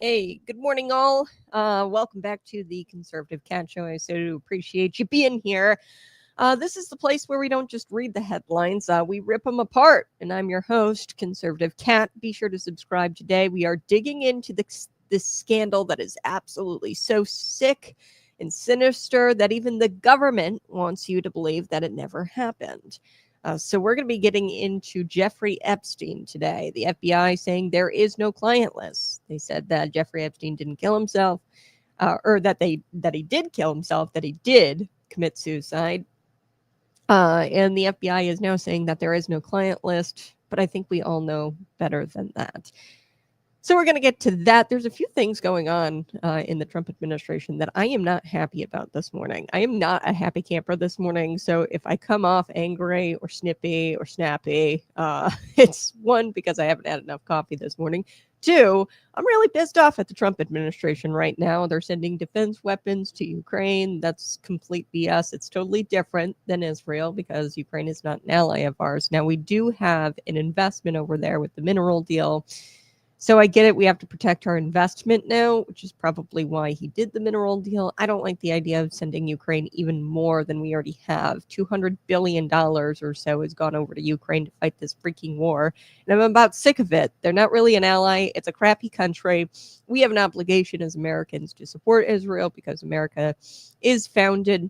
Hey, good morning, all. Welcome back to the Conservative Cat Show. I so do appreciate you being here. This is the place where we don't just read the headlines, we rip them apart. And I'm your host, Conservative Cat. Be sure to subscribe today. We are digging into this scandal that is absolutely so sick and sinister that even the government wants you to believe that it never happened. So we're going to be getting into Jeffrey Epstein today. The FBI saying there is no client list. They said that Jeffrey Epstein didn't kill himself, or that he did kill himself, that he did commit suicide. And the FBI is now saying that there is no client list, but I think we all know better than that. So we're going to get to that. There's a few things going on in the Trump administration that I am not happy about this morning. I am not a happy camper this morning. So if I come off angry or snippy or snappy, it's one, because I haven't had enough coffee this morning. Two, I'm really pissed off at the Trump administration right now. They're sending defense weapons to Ukraine. That's complete BS. It's totally different than Israel because Ukraine is not an ally of ours. Now, we do have an investment over there with the mineral deal. So I get it. We have to protect our investment now, which is probably why he did the mineral deal. I don't like the idea of sending Ukraine even more than we already have. $200 billion or so has gone over to Ukraine to fight this freaking war. And I'm about sick of it. They're not really an ally. It's a crappy country. We have an obligation as Americans to support Israel because America is founded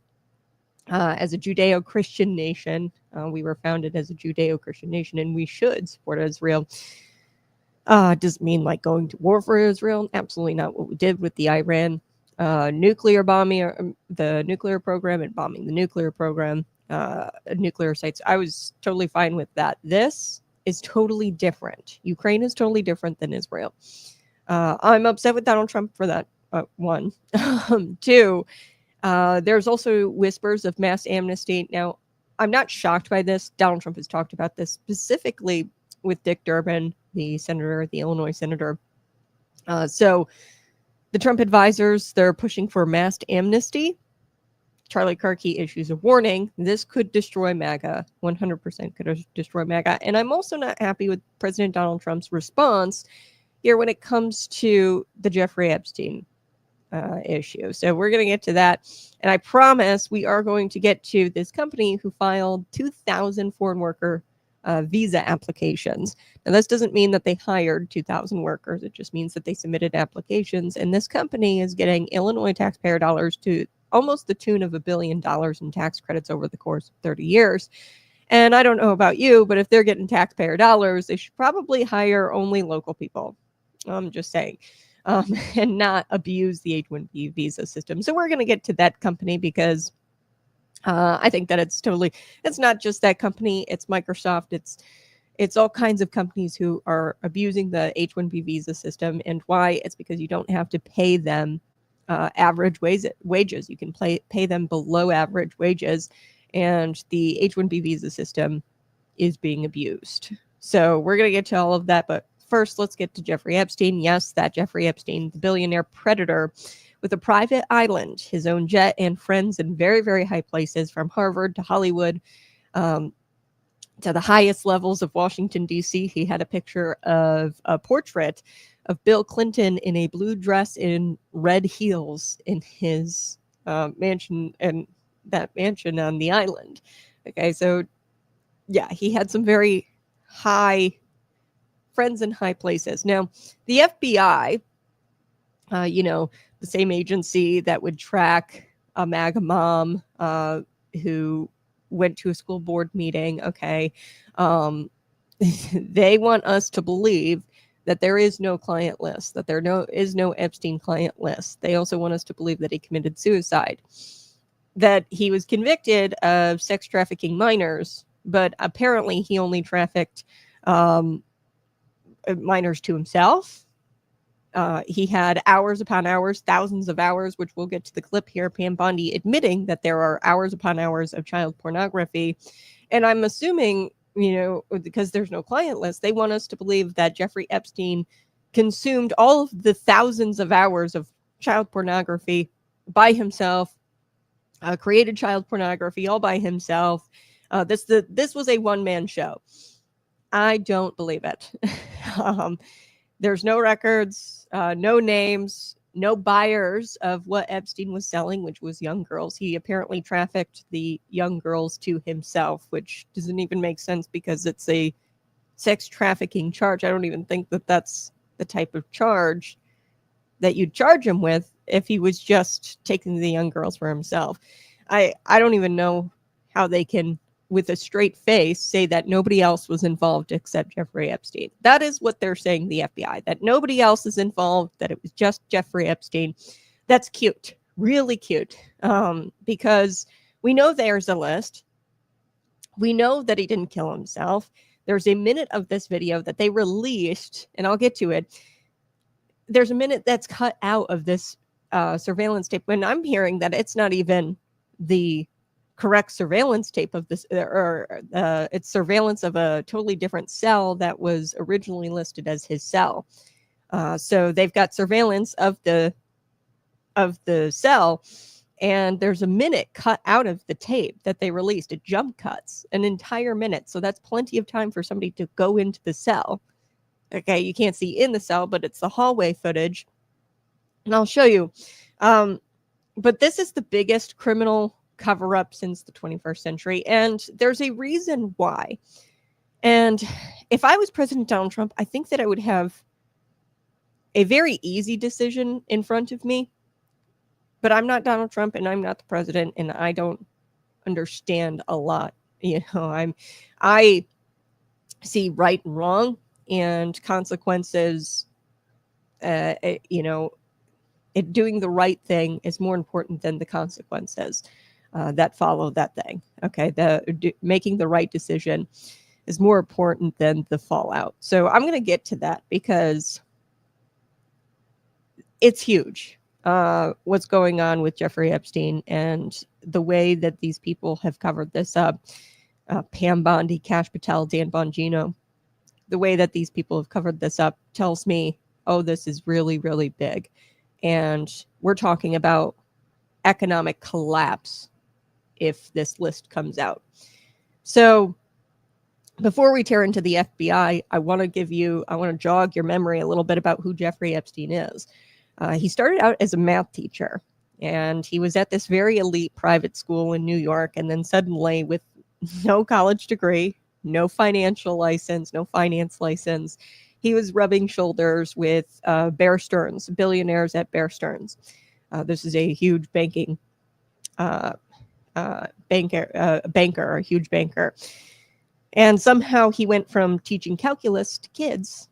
as a Judeo-Christian nation. We were founded as a Judeo-Christian nation, and we should support Israel. Does it mean like going to war for Israel? Absolutely not what we did with the Iran nuclear bombing, the nuclear program, and bombing the nuclear program, nuclear sites. I was totally fine with that. This is totally different. Ukraine is totally different than Israel. I'm upset with Donald Trump for that, one. Two, there's also whispers of mass amnesty. Now, I'm not shocked by this. Donald Trump has talked about this specifically with Dick Durbin, the senator, the Illinois senator. So the Trump advisors, they're pushing for mass amnesty. Charlie Kirk issues a warning. This could destroy MAGA. 100% could destroy MAGA. And I'm also not happy with President Donald Trump's response here when it comes to the Jeffrey Epstein issue. So we're going to get to that. And I promise we are going to get to this company who filed 2,000 foreign worker visa applications. Now, this doesn't mean that they hired 2,000 workers. It just means that they submitted applications. And this company is getting Illinois taxpayer dollars to almost the tune of $1 billion in tax credits over the course of 30 years. And I don't know about you, but if they're getting taxpayer dollars, they should probably hire only local people. I'm just saying. And not abuse the H-1B visa system. So we're going to get to that company because I think that it's not just that company, it's Microsoft, it's all kinds of companies who are abusing the H-1B visa system. And why? It's because you don't have to pay them average wages. You can pay them below average wages, and the H-1B visa system is being abused. So we're going to get to all of that, but first, let's get to Jeffrey Epstein. Yes, that Jeffrey Epstein, the billionaire predator with a private island, his own jet, and friends in very, very high places, from Harvard to Hollywood, to the highest levels of Washington, D.C. He had a picture of a portrait of Bill Clinton in a blue dress in red heels in his mansion, and that mansion on the island. Okay, so yeah, he had some very high friends in high places. Now, the FBI, the same agency that would track a MAGA mom who went to a school board meeting, okay, they want us to believe that there is no client list, that there is no Epstein client list. They also want us to believe that he committed suicide, that he was convicted of sex trafficking minors, but apparently he only trafficked minors to himself. He had hours upon hours, thousands of hours, which we'll get to the clip here. Pam Bondi admitting that there are hours upon hours of child pornography. And I'm assuming, because there's no client list, they want us to believe that Jeffrey Epstein consumed all of the thousands of hours of child pornography by himself, created child pornography all by himself. This was a one-man show. I don't believe it. There's no records, no names, no buyers of what Epstein was selling, which was young girls. He apparently trafficked the young girls to himself, which doesn't even make sense because it's a sex trafficking charge. I don't even think that that's the type of charge that you'd charge him with if he was just taking the young girls for himself. I don't even know how they can, with a straight face, say that nobody else was involved except Jeffrey Epstein. That is what they're saying, the FBI, that nobody else is involved, that it was just Jeffrey Epstein. That's cute, really cute, because we know there's a list. We know that he didn't kill himself. There's a minute of this video that they released, and I'll get to it. There's a minute that's cut out of this surveillance tape, when I'm hearing that it's not even the correct surveillance tape of this, or it's surveillance of a totally different cell that was originally listed as his cell. So they've got surveillance of the cell, and there's a minute cut out of the tape that they released. It jump cuts an entire minute, so that's plenty of time for somebody to go into the cell. Okay, you can't see in the cell, but it's the hallway footage, and I'll show you. But this is the biggest criminal cover-up since the 21st century, and there's a reason why. And if I was President Donald Trump, I think that I would have a very easy decision in front of me. But I'm not Donald Trump, and I'm not the president, and I don't understand a lot. I see right and wrong and consequences. Doing the right thing is more important than the consequences that follow that thing. Okay, making the right decision is more important than the fallout. So I'm going to get to that because it's huge. What's going on with Jeffrey Epstein and the way that these people have covered this up. Pam Bondi, Kash Patel, Dan Bongino, the way that these people have covered this up tells me, oh, this is really, really big. And we're talking about economic collapse if this list comes out. So before we tear into the FBI, I want to jog your memory a little bit about who Jeffrey Epstein is. He started out as a math teacher, and he was at this very elite private school in New York, and then suddenly, with no college degree, no financial license, no finance license, he was rubbing shoulders with Bear Stearns, billionaires at Bear Stearns. This is a huge banker, a huge banker. And somehow he went from teaching calculus to kids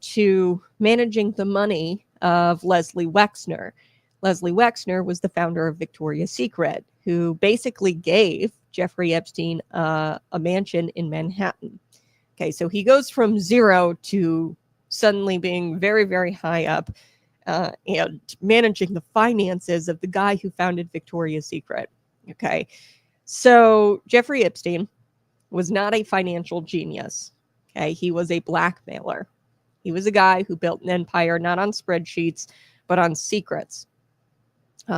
to managing the money of Leslie Wexner. Leslie Wexner was the founder of Victoria's Secret, who basically gave Jeffrey Epstein a mansion in Manhattan. Okay, so he goes from zero to suddenly being very, very high up and managing the finances of the guy who founded Victoria's Secret. Okay, so Jeffrey Epstein was not a financial genius. Okay, he was a blackmailer. He was a guy who built an empire not on spreadsheets, but on secrets.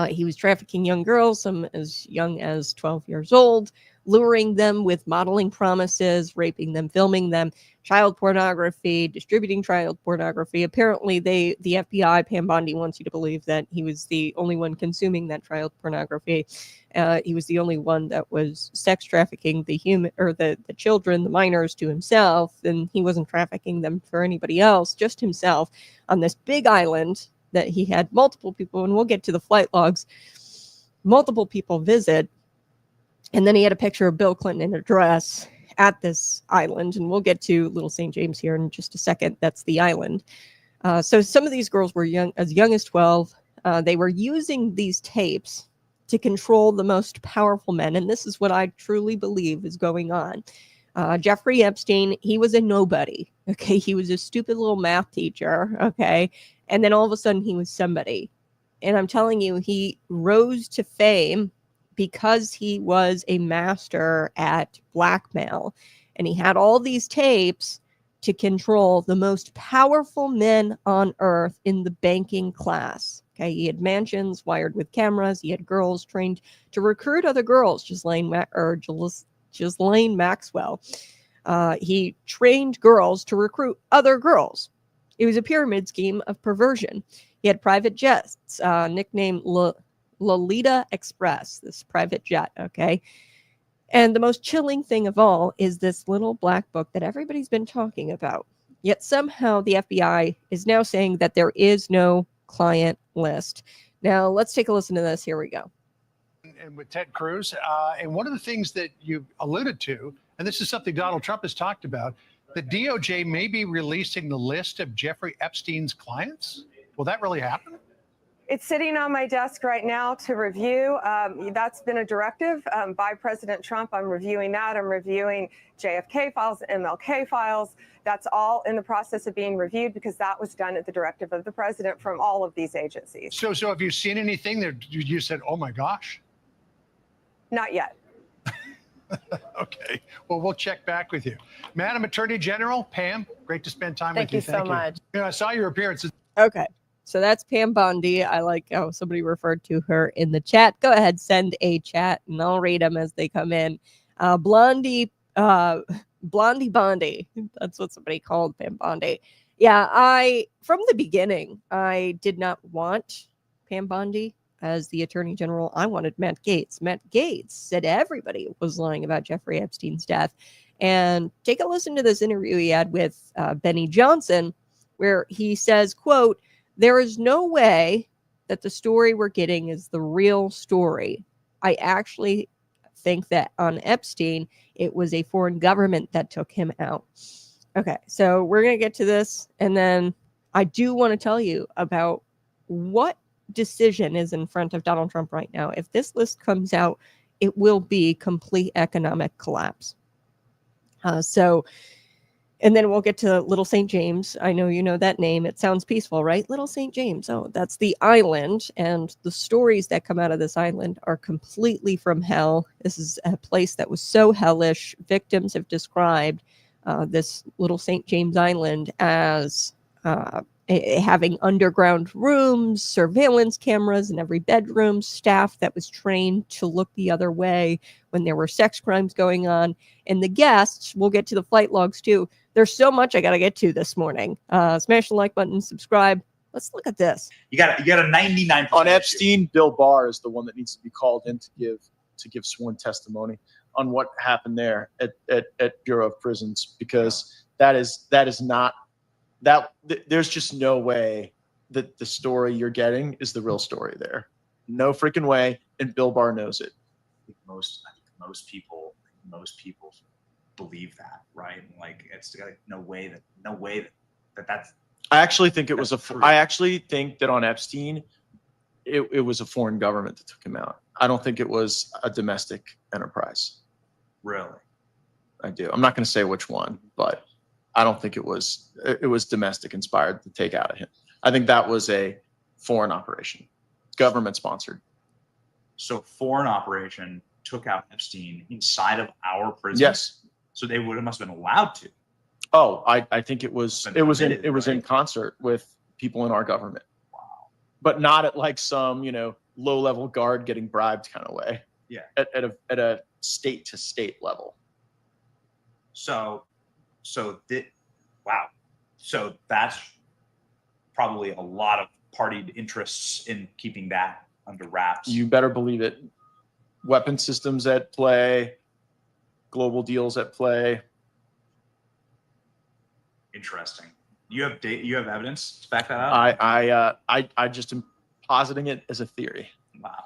He was trafficking young girls, some as young as 12 years old, luring them with modeling promises, raping them, filming them, child pornography, distributing child pornography. Apparently, the FBI, Pam Bondi, wants you to believe that he was the only one consuming that child pornography. He was the only one that was sex trafficking the children, the minors, to himself, and he wasn't trafficking them for anybody else, just himself, on this big island that he had multiple people, and we'll get to the flight logs, multiple people visit. And then he had a picture of Bill Clinton in a dress at this island, and we'll get to Little St. James here in just a second. That's the island. So some of these girls were young as 12. They were using these tapes to control the most powerful men, and this is what I truly believe is going on. Jeffrey Epstein, he was a nobody. Okay, he was a stupid little math teacher. Okay, and then all of a sudden he was somebody. And I'm telling you, he rose to fame because he was a master at blackmail. And he had all these tapes to control the most powerful men on earth in the banking class. Okay, he had mansions wired with cameras. He had girls trained to recruit other girls, Ghislaine Maxwell. He trained girls to recruit other girls. It was a pyramid scheme of perversion. He had private jets, nicknamed Lolita Express, this private jet, okay? And the most chilling thing of all is this little black book that everybody's been talking about. Yet somehow the FBI is now saying that there is no client list. Now, let's take a listen to this. Here we go. And with Ted Cruz, and one of the things that you alluded to, and this is something Donald Trump has talked about, the DOJ may be releasing the list of Jeffrey Epstein's clients. Will that really happen? It's sitting on my desk right now to review. That's been a directive by President Trump. I'm reviewing that. I'm reviewing JFK files, MLK files. That's all in the process of being reviewed because that was done at the directive of the president from all of these agencies. So have you seen anything that you said, oh my gosh? Not yet. Okay. Well, we'll check back with you. Madam Attorney General, Pam, great to spend time with you. Thank you so much. Yeah, I saw your appearance. Okay. So that's Pam Bondi. I like how somebody referred to her in the chat. Go ahead, send a chat, and I'll read them as they come in. Blondie Bondi. That's what somebody called Pam Bondi. Yeah, from the beginning, I did not want Pam Bondi as the Attorney General. I wanted Matt Gaetz. Matt Gaetz said everybody was lying about Jeffrey Epstein's death. And take a listen to this interview he had with Benny Johnson, where he says, quote, "There is no way that the story we're getting is the real story. I actually think that on Epstein, it was a foreign government that took him out." Okay, so we're going to get to this. And then I do want to tell you about what decision is in front of Donald Trump right now. If this list comes out, it will be complete economic collapse. And then we'll get to Little St. James. I know you know that name. It sounds peaceful, right? Little St. James. Oh, that's the island. And the stories that come out of this island are completely from hell. This is a place that was so hellish. Victims have described this Little St. James Island as having underground rooms, surveillance cameras in every bedroom, staff that was trained to look the other way when there were sex crimes going on. And the guests, we'll get to the flight logs too. There's so much I got to get to this morning. Smash the like button, subscribe. Let's look at this. You got a 99% on Epstein. Bill Barr is the one that needs to be called in to give sworn testimony on what happened there at Bureau of Prisons, because that is not that. There's just no way that the story you're getting is the real story there. No freaking way, and Bill Barr knows it. I think most people believe that, right? Like it's like no way that that's. I actually think it was I actually think that on Epstein, it was a foreign government that took him out. I don't think it was a domestic enterprise. Really? I do. I'm not going to say which one, but I don't think it was domestic inspired to take out of him. I think that was a foreign operation, government sponsored. So foreign operation took out Epstein inside of our prison. Yes. So they must have been allowed to. Oh, I think it was in concert with people in our government. Wow. But not at like some, low level guard getting bribed kind of way. Yeah. At a state to state level. So that's probably a lot of partied interests in keeping that under wraps. You better believe it. Weapon systems at play, global deals at play. Interesting. You have evidence to back that up? I just am positing it as a theory. Wow.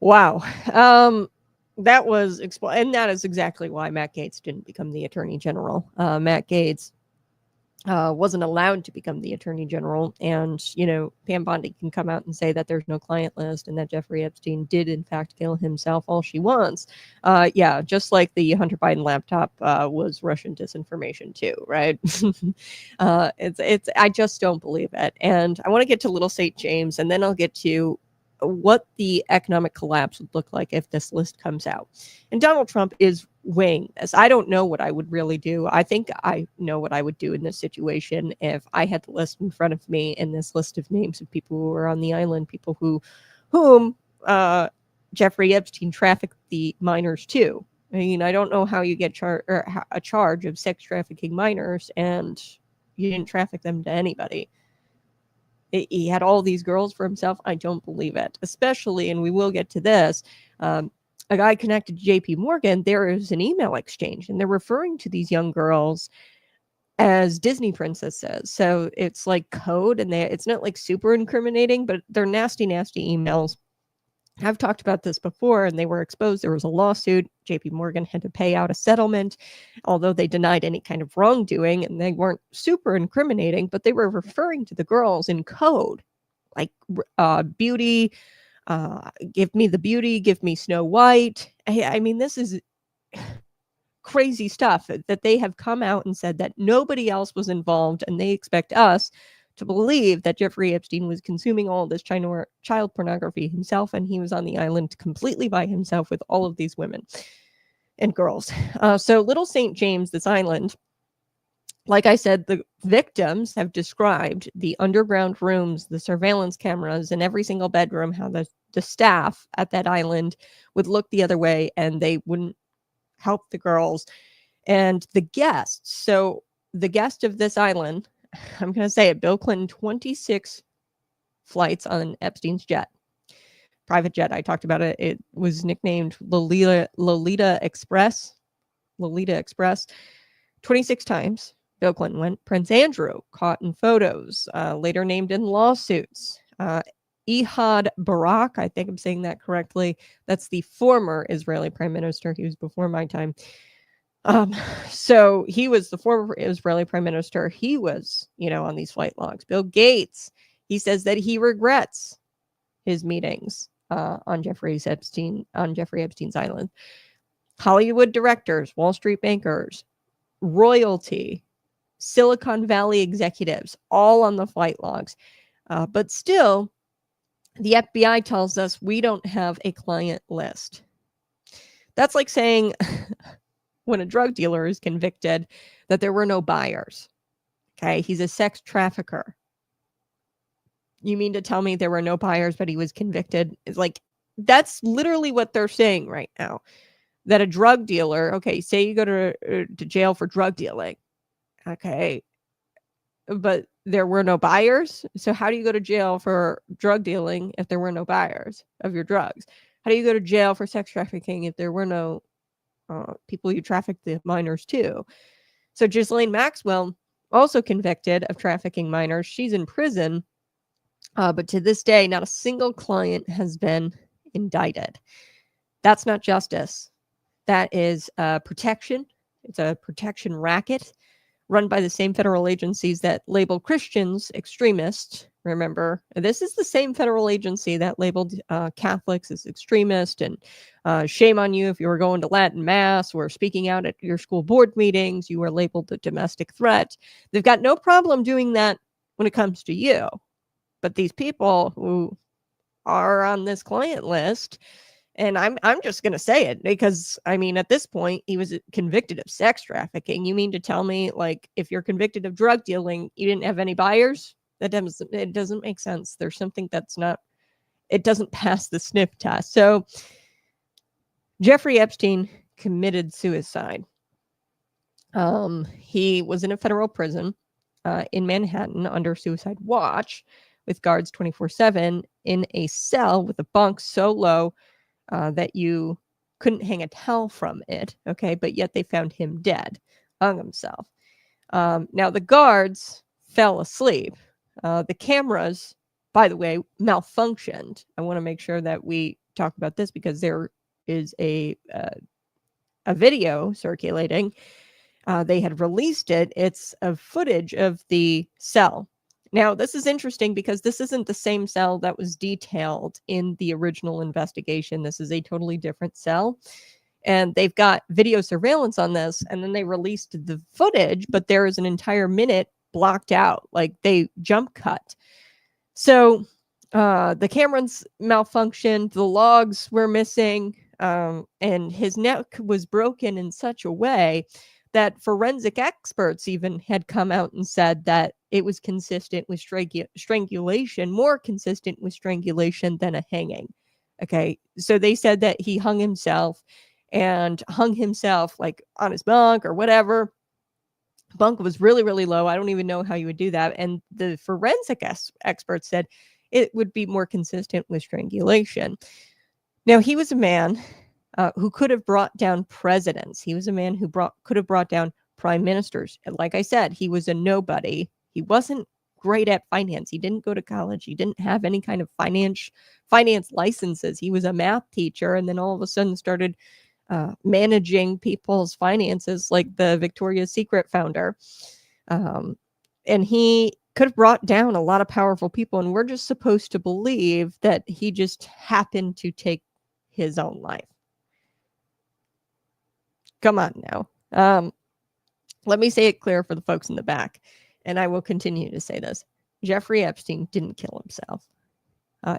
Wow. That was and that is exactly why Matt Gaetz didn't become the Attorney General. Matt Gaetz wasn't allowed to become the Attorney General, and Pam Bondi can come out and say that there's no client list and that Jeffrey Epstein did in fact kill himself all she wants. Yeah, just like the Hunter Biden laptop was Russian disinformation too, right? I just don't believe it, and I want to get to Little St. James, and then I'll get to what the economic collapse would look like if this list comes out. And Donald Trump is weighing this. I don't know what I would really do. I think I know what I would do in this situation if I had the list in front of me and this list of names of people who were on the island, people whom Jeffrey Epstein trafficked the minors to. I mean, I don't know how you get a charge of sex trafficking minors and You didn't traffic them to anybody. He had all these girls for himself. I don't believe it. Especially, and we will get to this, a guy connected to JP Morgan, there is an email exchange, and they're referring to these young girls as Disney princesses. So it's like code, and it's not like super incriminating, but they're nasty, nasty emails. I've talked about this before, and they were exposed. There was a lawsuit. JP Morgan had to pay out a settlement, although they denied any kind of wrongdoing, and they weren't super incriminating, but they were referring to the girls in code, like beauty, give me the beauty, give me Snow White. I mean, this is crazy stuff that they have come out and said that nobody else was involved, and they expect us to believe that Jeffrey Epstein was consuming all this child pornography himself, and he was on the island completely by himself with all of these women and girls. So Little St. James, this island, like I said, the victims have described the underground rooms, the surveillance cameras in every single bedroom, how the staff at that island would look the other way and they wouldn't help the girls. And the guests, so the guest of this island, I'm going to say it, Bill Clinton, 26 flights on Epstein's jet, private jet. I talked about it. It was nicknamed Lolita Express, 26 times. Bill Clinton went. Prince Andrew, caught in photos, later named in lawsuits. Ehud Barak, I think I'm saying that correctly. That's the former Israeli prime minister. He was before my time. So he was the former Israeli prime minister. He was, on these flight logs. Bill Gates, he says that he regrets his meetings on Jeffrey Epstein's island. Hollywood directors, Wall Street bankers, royalty, Silicon Valley executives, all on the flight logs. But still, the FBI tells us we don't have a client list. That's like saying when a drug dealer is convicted that there were no buyers. Okay, he's a sex trafficker. You mean to tell me there were no buyers, but he was convicted? It's like, that's literally what they're saying right now. That a drug dealer, okay, say you go to jail for drug dealing. Okay, but there were no buyers. So how do you go to jail for drug dealing if there were no buyers of your drugs? How do you go to jail for sex trafficking if there were no people you trafficked the minors to? So Ghislaine Maxwell, also convicted of trafficking minors. She's in prison, but to this day, not a single client has been indicted. That's not justice. That is protection. It's a protection racket run by the same federal agencies that label Christians extremists. Remember, this is the same federal agency that labeled Catholics as extremist, and shame on you if you were going to Latin Mass or speaking out at your school board meetings, you were labeled a domestic threat. They've got no problem doing that when it comes to you. But these people who are on this client list, and I'm just going to say it because, I mean, at this point, he was convicted of sex trafficking. You mean to tell me, like, if you're convicted of drug dealing, you didn't have any buyers? It doesn't make sense. There's something it doesn't pass the sniff test. So Jeffrey Epstein committed suicide. He was in a federal prison in Manhattan under suicide watch with guards 24/7 in a cell with a bunk so low that you couldn't hang a towel from it. Okay, but yet they found him dead, hung himself. Now the guards fell asleep. The cameras, by the way, malfunctioned. I want to make sure that we talk about this because there is a video circulating. They had released it. It's a footage of the cell. Now, this is interesting because this isn't the same cell that was detailed in the original investigation. This is a totally different cell. And they've got video surveillance on this, and then they released the footage, but there is an entire minute blocked out, like they jump cut. So the cameras malfunctioned, the logs were missing, and his neck was broken in such a way that forensic experts even had come out and said that it was consistent with strangulation, more consistent with strangulation than a hanging. Okay, so they said that he hung himself like on his bunk or whatever. bunk was really, really low. I don't even know how you would do that. And the forensic experts said it would be more consistent with strangulation. Now, he was a man who could have brought down presidents. He was a man who could have brought down prime ministers. And like I said, he was a nobody. He wasn't great at finance. He didn't go to college. He didn't have any kind of finance licenses. He was a math teacher, and then all of a sudden started managing people's finances like the Victoria's Secret founder. And he could have brought down a lot of powerful people, and we're just supposed to believe that he just happened to take his own life. Come on now. Let me say it clear for the folks in the back, and I will continue to say this. Jeffrey Epstein didn't kill himself.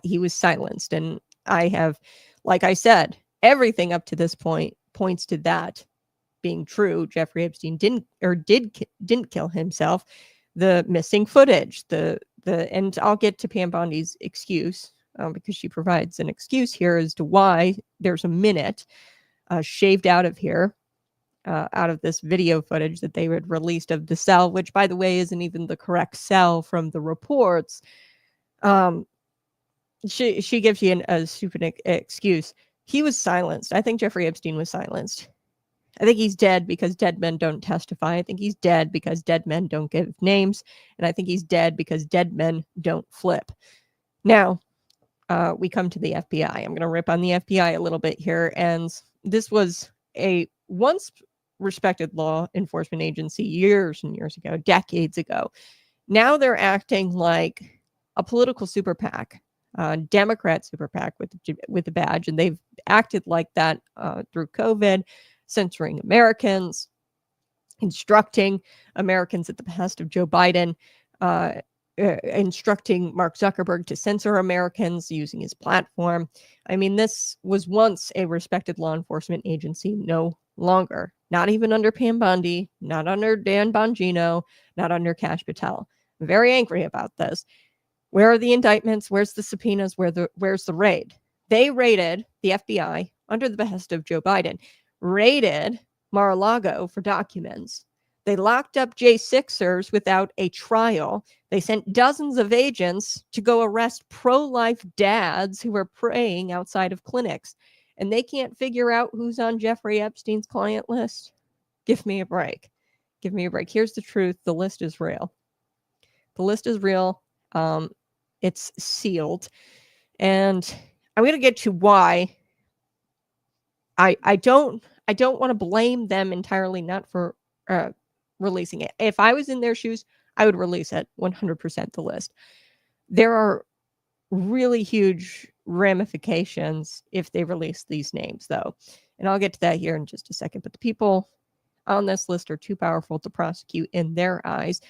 He was silenced, and I have, like I said, everything up to this point points to that being true. Jeffrey Epstein didn't kill himself. The missing footage, and I'll get to Pam Bondi's excuse because she provides an excuse here as to why there's a minute shaved out of here, out of this video footage that they had released of the cell, which, by the way, isn't even the correct cell from the reports. She gives you a stupid excuse. He was silenced. I think Jeffrey Epstein was silenced. I think he's dead because dead men don't testify. I think he's dead because dead men don't give names. And I think he's dead because dead men don't flip. Now, we come to the FBI. I'm going to rip on the FBI a little bit here. And this was a once respected law enforcement agency years and years ago, decades ago. Now they're acting like a political super PAC, Democrat super PAC with a badge. And they've acted like that through COVID, censoring Americans, instructing Americans at the behest of Joe Biden, instructing Mark Zuckerberg to censor Americans using his platform. I mean, this was once a respected law enforcement agency, no longer. Not even under Pam Bondi, not under Dan Bongino, not under Kash Patel. I'm very angry about this. Where are the indictments? Where's the subpoenas? Where's the raid? They raided the FBI under the behest of Joe Biden, raided Mar-a-Lago for documents. They locked up J6ers without a trial. They sent dozens of agents to go arrest pro-life dads who were praying outside of clinics. And they can't figure out who's on Jeffrey Epstein's client list. Give me a break. Give me a break. Here's the truth. The list is real. The list is real. It's sealed. And I'm going to get to why I don't want to blame them entirely, not for releasing it. If I was in their shoes, I would release it 100% the list. There are really huge ramifications if they release these names, though. And I'll get to that here in just a second. But the people on this list are too powerful to prosecute in their eyes.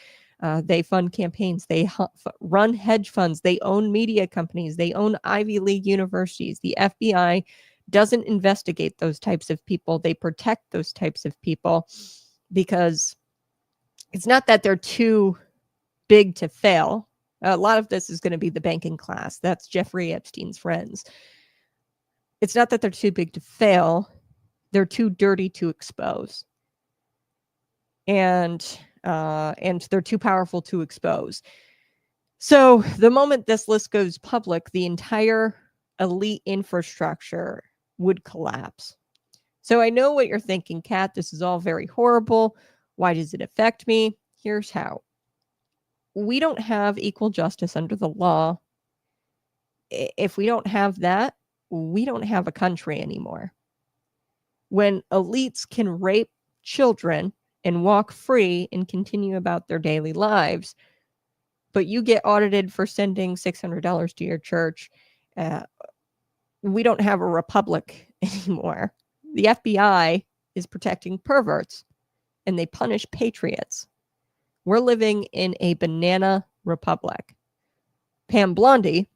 They fund campaigns. They run hedge funds. They own media companies. They own Ivy League universities. The FBI doesn't investigate those types of people. They protect those types of people because it's not that they're too big to fail. A lot of this is going to be the banking class. That's Jeffrey Epstein's friends. It's not that they're too big to fail. They're too dirty to expose. And they're too powerful to expose. So the moment this list goes public, the entire elite infrastructure would collapse. So I know what you're thinking, Kat. This is all very horrible. Why does it affect me? Here's how. We don't have equal justice under the law. If we don't have that, we don't have a country anymore. When elites can rape children and walk free and continue about their daily lives, but you get audited for sending $600 to your church, we don't have a republic anymore. The FBI is protecting perverts, and they punish patriots. We're living in a banana republic. Pam Bondi,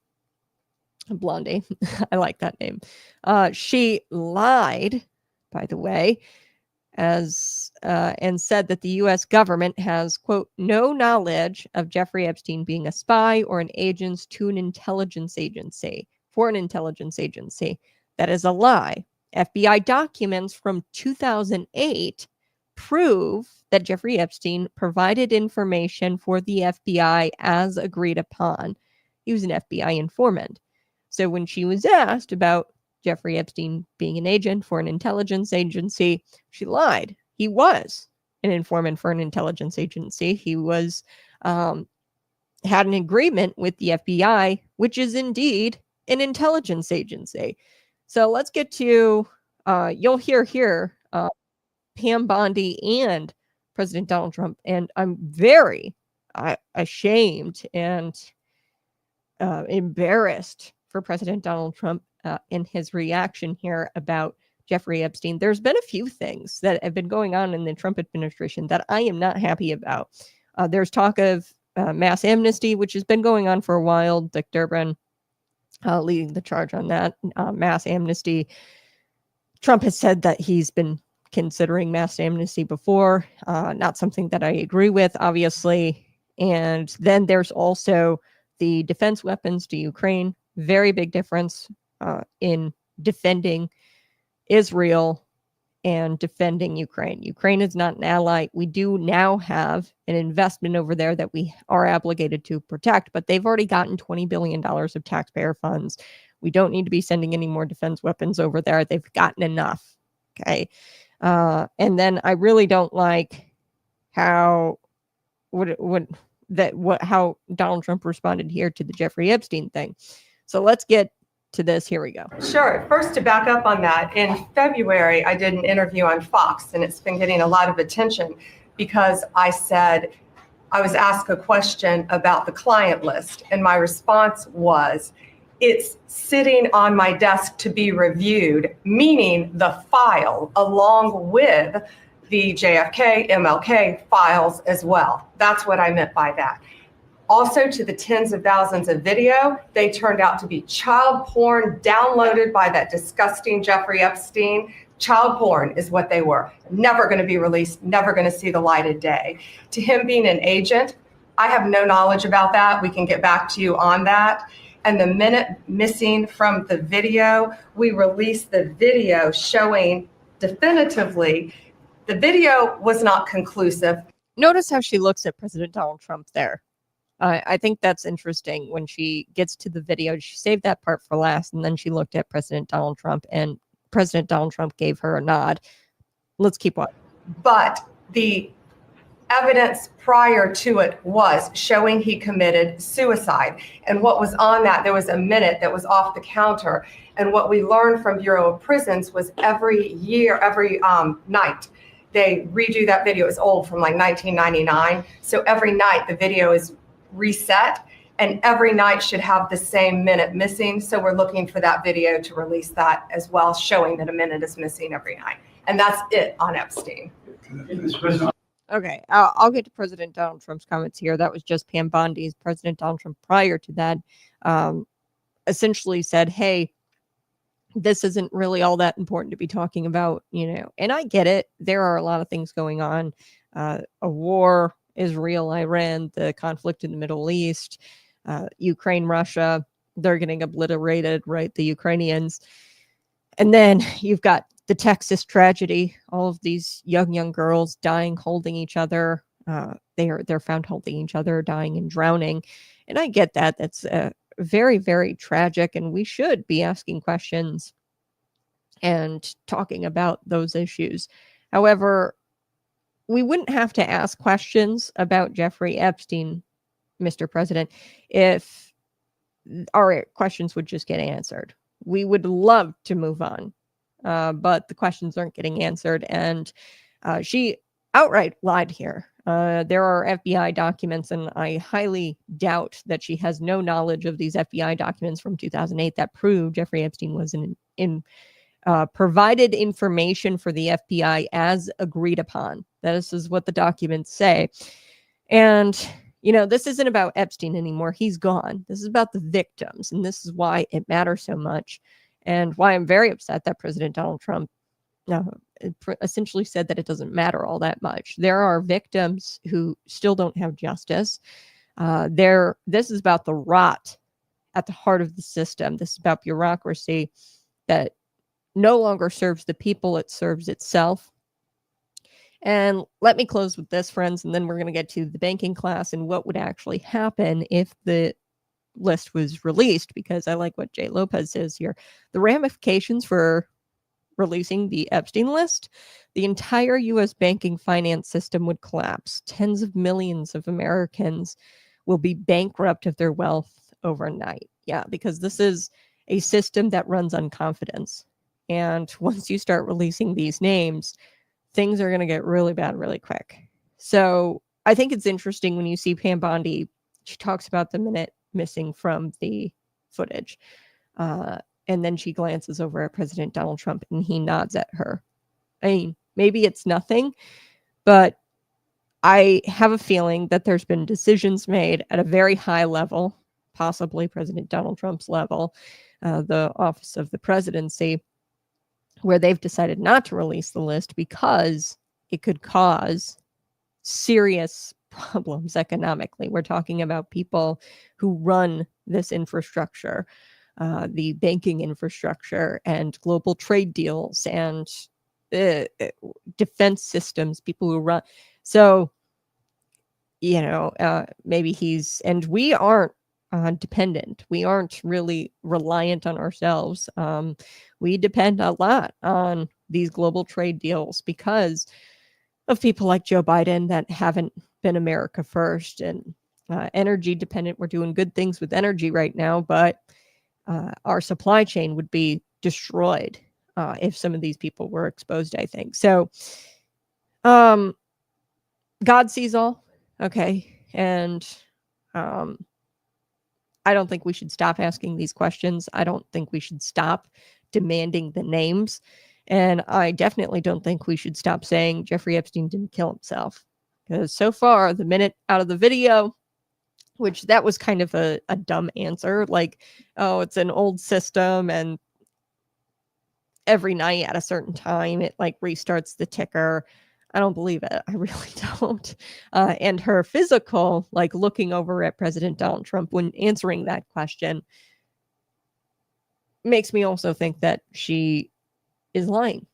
I like that name. She lied, by the way, and said that the U.S. government has, quote, no knowledge of Jeffrey Epstein being a spy or an agent to an intelligence agency, for an intelligence agency. That is a lie. FBI documents from 2008 prove that Jeffrey Epstein provided information for the FBI as agreed upon. He was an FBI informant. So when she was asked about Jeffrey Epstein being an agent for an intelligence agency, she lied. He was an informant for an intelligence agency. He was had an agreement with the FBI, which is indeed an intelligence agency. So let's get to, you'll hear here, Pam Bondi and President Donald Trump. And I'm very ashamed and embarrassed for President Donald Trump in his reaction here about Jeffrey Epstein. There's been a few things that have been going on in the Trump administration that I am not happy about. There's talk of mass amnesty, which has been going on for a while. Dick Durbin leading the charge on that mass amnesty. Trump has said that he's been considering mass amnesty before, not something that I agree with, obviously. And then there's also the defense weapons to Ukraine. Very big difference in defending Israel and defending Ukraine. Ukraine is not an ally. We do now have an investment over there that we are obligated to protect, but they've already gotten $20 billion of taxpayer funds. We don't need to be sending any more defense weapons over there. They've gotten enough. Okay. And then I really don't like how how Donald Trump responded here to the Jeffrey Epstein thing. So let's get to this. Here we go. Sure. First, to back up on that, in February, I did an interview on Fox, and it's been getting a lot of attention because I said I was asked a question about the client list, and my response was, it's sitting on my desk to be reviewed, meaning the file along with the JFK, MLK files as well. That's what I meant by that. Also, to the tens of thousands of video, they turned out to be child porn downloaded by that disgusting Jeffrey Epstein. Child porn is what they were. Never going to be released, never going to see the light of day. To him being an agent, I have no knowledge about that. We can get back to you on that. And the minute missing from the video, we released the video showing definitively the video was not conclusive. Notice how she looks at President Donald Trump there. I think that's interesting. When she gets to the video, she saved that part for last, and then she looked at President Donald Trump, and President Donald Trump gave her a nod. Let's keep watching. But the evidence prior to it was showing he committed suicide. And what was on that, there was a minute that was off the counter. And what we learned from Bureau of Prisons was every year, every night, they redo that video. It's old, from like 1999. So every night the video is reset, and every night should have the same minute missing. So we're looking for that video to release that as well, showing that a minute is missing every night. And that's it on Epstein. Okay, I'll get to President Donald Trump's comments here. That was just Pam Bondi's. President Donald Trump prior to that essentially said, hey, this isn't really all that important to be talking about, and I get it. There are a lot of things going on, a war, Israel, Iran, the conflict in the Middle East, Ukraine, Russia, they're getting obliterated, right? The Ukrainians. And then you've got the Texas tragedy, all of these young girls dying, holding each other. They're found holding each other, dying and drowning. And I get that. That's very, very tragic. And we should be asking questions and talking about those issues. However, we wouldn't have to ask questions about Jeffrey Epstein, Mr. President, if our questions would just get answered. We would love to move on, but the questions aren't getting answered. And she outright lied here. There are FBI documents, and I highly doubt that she has no knowledge of these FBI documents from 2008 that prove Jeffrey Epstein was provided information for the FBI as agreed upon. This is what the documents say. And, this isn't about Epstein anymore. He's gone. This is about the victims. And this is why it matters so much, and why I'm very upset that President Donald Trump essentially said that it doesn't matter all that much. There are victims who still don't have justice. This is about the rot at the heart of the system. This is about bureaucracy that no longer serves the people, it serves itself. And let me close with this, friends, and then we're going to get to the banking class and what would actually happen if the list was released, because I like what Jay Lopez says here. The ramifications for releasing the Epstein list, the entire U.S. banking finance system would collapse. Tens of millions of Americans will be bankrupt of their wealth overnight. Yeah, because this is a system that runs on confidence. And once you start releasing these names, things are going to get really bad really quick. So I think it's interesting when you see Pam Bondi, she talks about the minute missing from the footage. And then she glances over at President Donald Trump and he nods at her. I mean, maybe it's nothing, but I have a feeling that there's been decisions made at a very high level, possibly President Donald Trump's level, the office of the presidency, where they've decided not to release the list because it could cause serious problems economically. We're talking about people who run this infrastructure, the banking infrastructure and global trade deals and defense systems, people who run. So, maybe and we aren't dependent. We aren't really reliant on ourselves. We depend a lot on these global trade deals because of people like Joe Biden that haven't been America first and energy dependent. We're doing good things with energy right now, but our supply chain would be destroyed if some of these people were exposed, I think. So God sees all. Okay. And I don't think we should stop asking these questions. I don't think we should stop demanding the names. And I definitely don't think we should stop saying Jeffrey Epstein didn't kill himself. Because so far, the minute out of the video, which that was kind of a dumb answer, like, oh, it's an old system and every night at a certain time, it like restarts the ticker. I don't believe it. I really don't. And her physical, like looking over at President Donald Trump when answering that question, makes me also think that she is lying.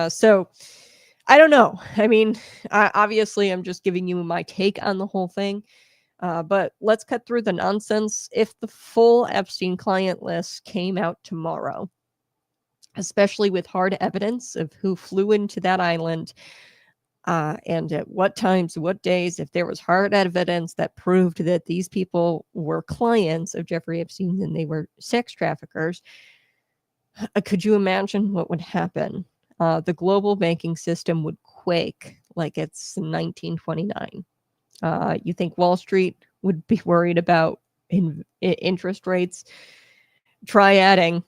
So I don't know. I mean, obviously, I'm just giving you my take on the whole thing. But let's cut through the nonsense. If the full Epstein client list came out tomorrow, especially with hard evidence of who flew into that island and at what times, what days, if there was hard evidence that proved that these people were clients of Jeffrey Epstein and they were sex traffickers, could you imagine what would happen? The global banking system would quake like it's 1929. You think Wall Street would be worried about interest rates? Try adding.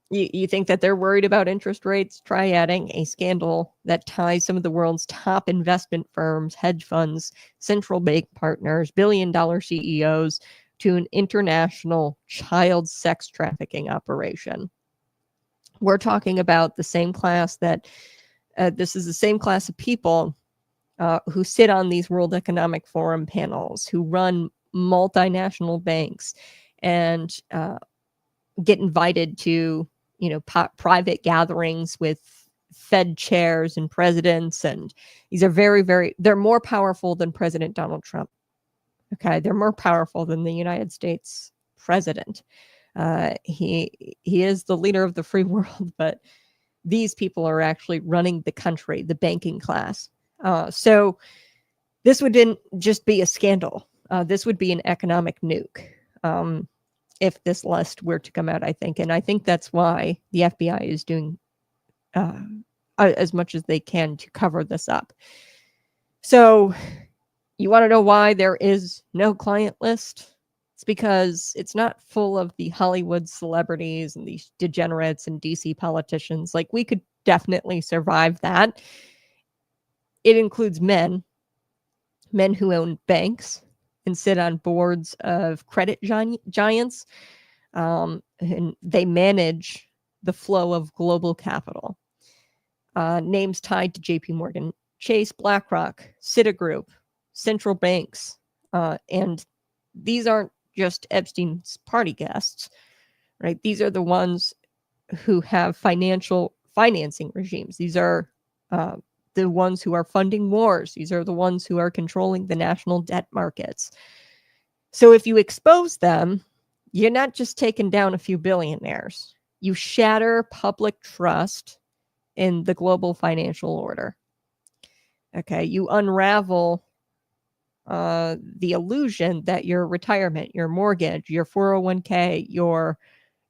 You think that they're worried about interest rates? Try adding a scandal that ties some of the world's top investment firms, hedge funds, central bank partners, billion-dollar CEOs to an international child sex trafficking operation. We're talking about the same class that this is the same class of people who sit on these World Economic Forum panels, who run multinational banks and get invited to, private gatherings with Fed chairs and presidents. And these are they're more powerful than President Donald Trump. Okay. They're more powerful than the United States president. He is the leader of the free world, but these people are actually running the country, the banking class. So this wouldn't just be a scandal. This would be an economic nuke if this list were to come out, I think. And I think that's why the FBI is doing as much as they can to cover this up. So you want to know why there is no client list? It's because it's not full of the Hollywood celebrities and these degenerates and DC politicians. Like, we could definitely survive that. It includes men who own banks and sit on boards of credit giants, and they manage the flow of global capital. Names tied to JP Morgan Chase, BlackRock, Citigroup, central banks, and these aren't just Epstein's party guests, right? These are the ones who have financing regimes. These are the ones who are funding wars. These are the ones who are controlling the national debt markets. So if you expose them, you're not just taking down a few billionaires. You shatter public trust in the global financial order. Okay, you unravel the illusion that your retirement, your mortgage, your 401k, your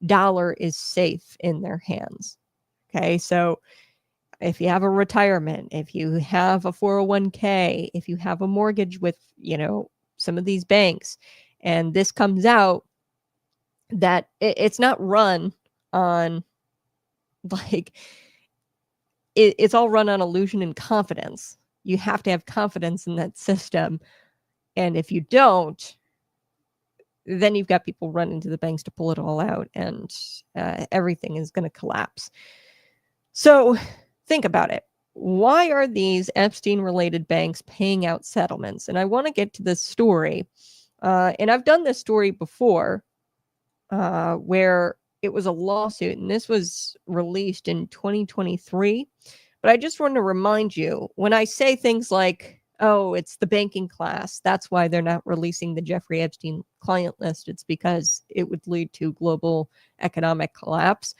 dollar is safe in their hands. Okay, so if you have a retirement, if you have a 401k, if you have a mortgage with, some of these banks, and this comes out that it's not run on it's all run on illusion and confidence. You have to have confidence in that system. And if you don't, then you've got people running to the banks to pull it all out, and everything is going to collapse. So think about it. Why are these Epstein-related banks paying out settlements? And I want to get to this story. And I've done this story before where it was a lawsuit, and this was released in 2023. But I just want to remind you, when I say things like, oh, it's the banking class, that's why they're not releasing the Jeffrey Epstein client list, it's because it would lead to global economic collapse.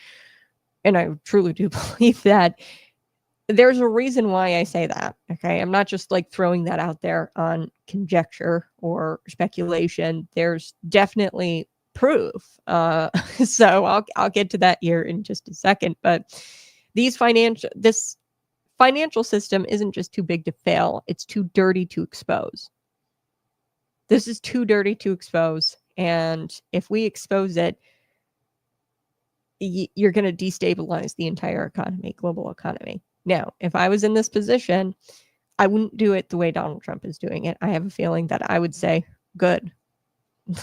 And I truly do believe that. There's a reason why I say that, okay? I'm not just throwing that out there on conjecture or speculation. There's definitely proof. So I'll get to that here in just a second. But this financial system isn't just too big to fail. It's too dirty to expose. This is too dirty to expose. And if we expose it, you're going to destabilize the entire economy, global economy. Now, if I was in this position, I wouldn't do it the way Donald Trump is doing it. I have a feeling that I would say, good,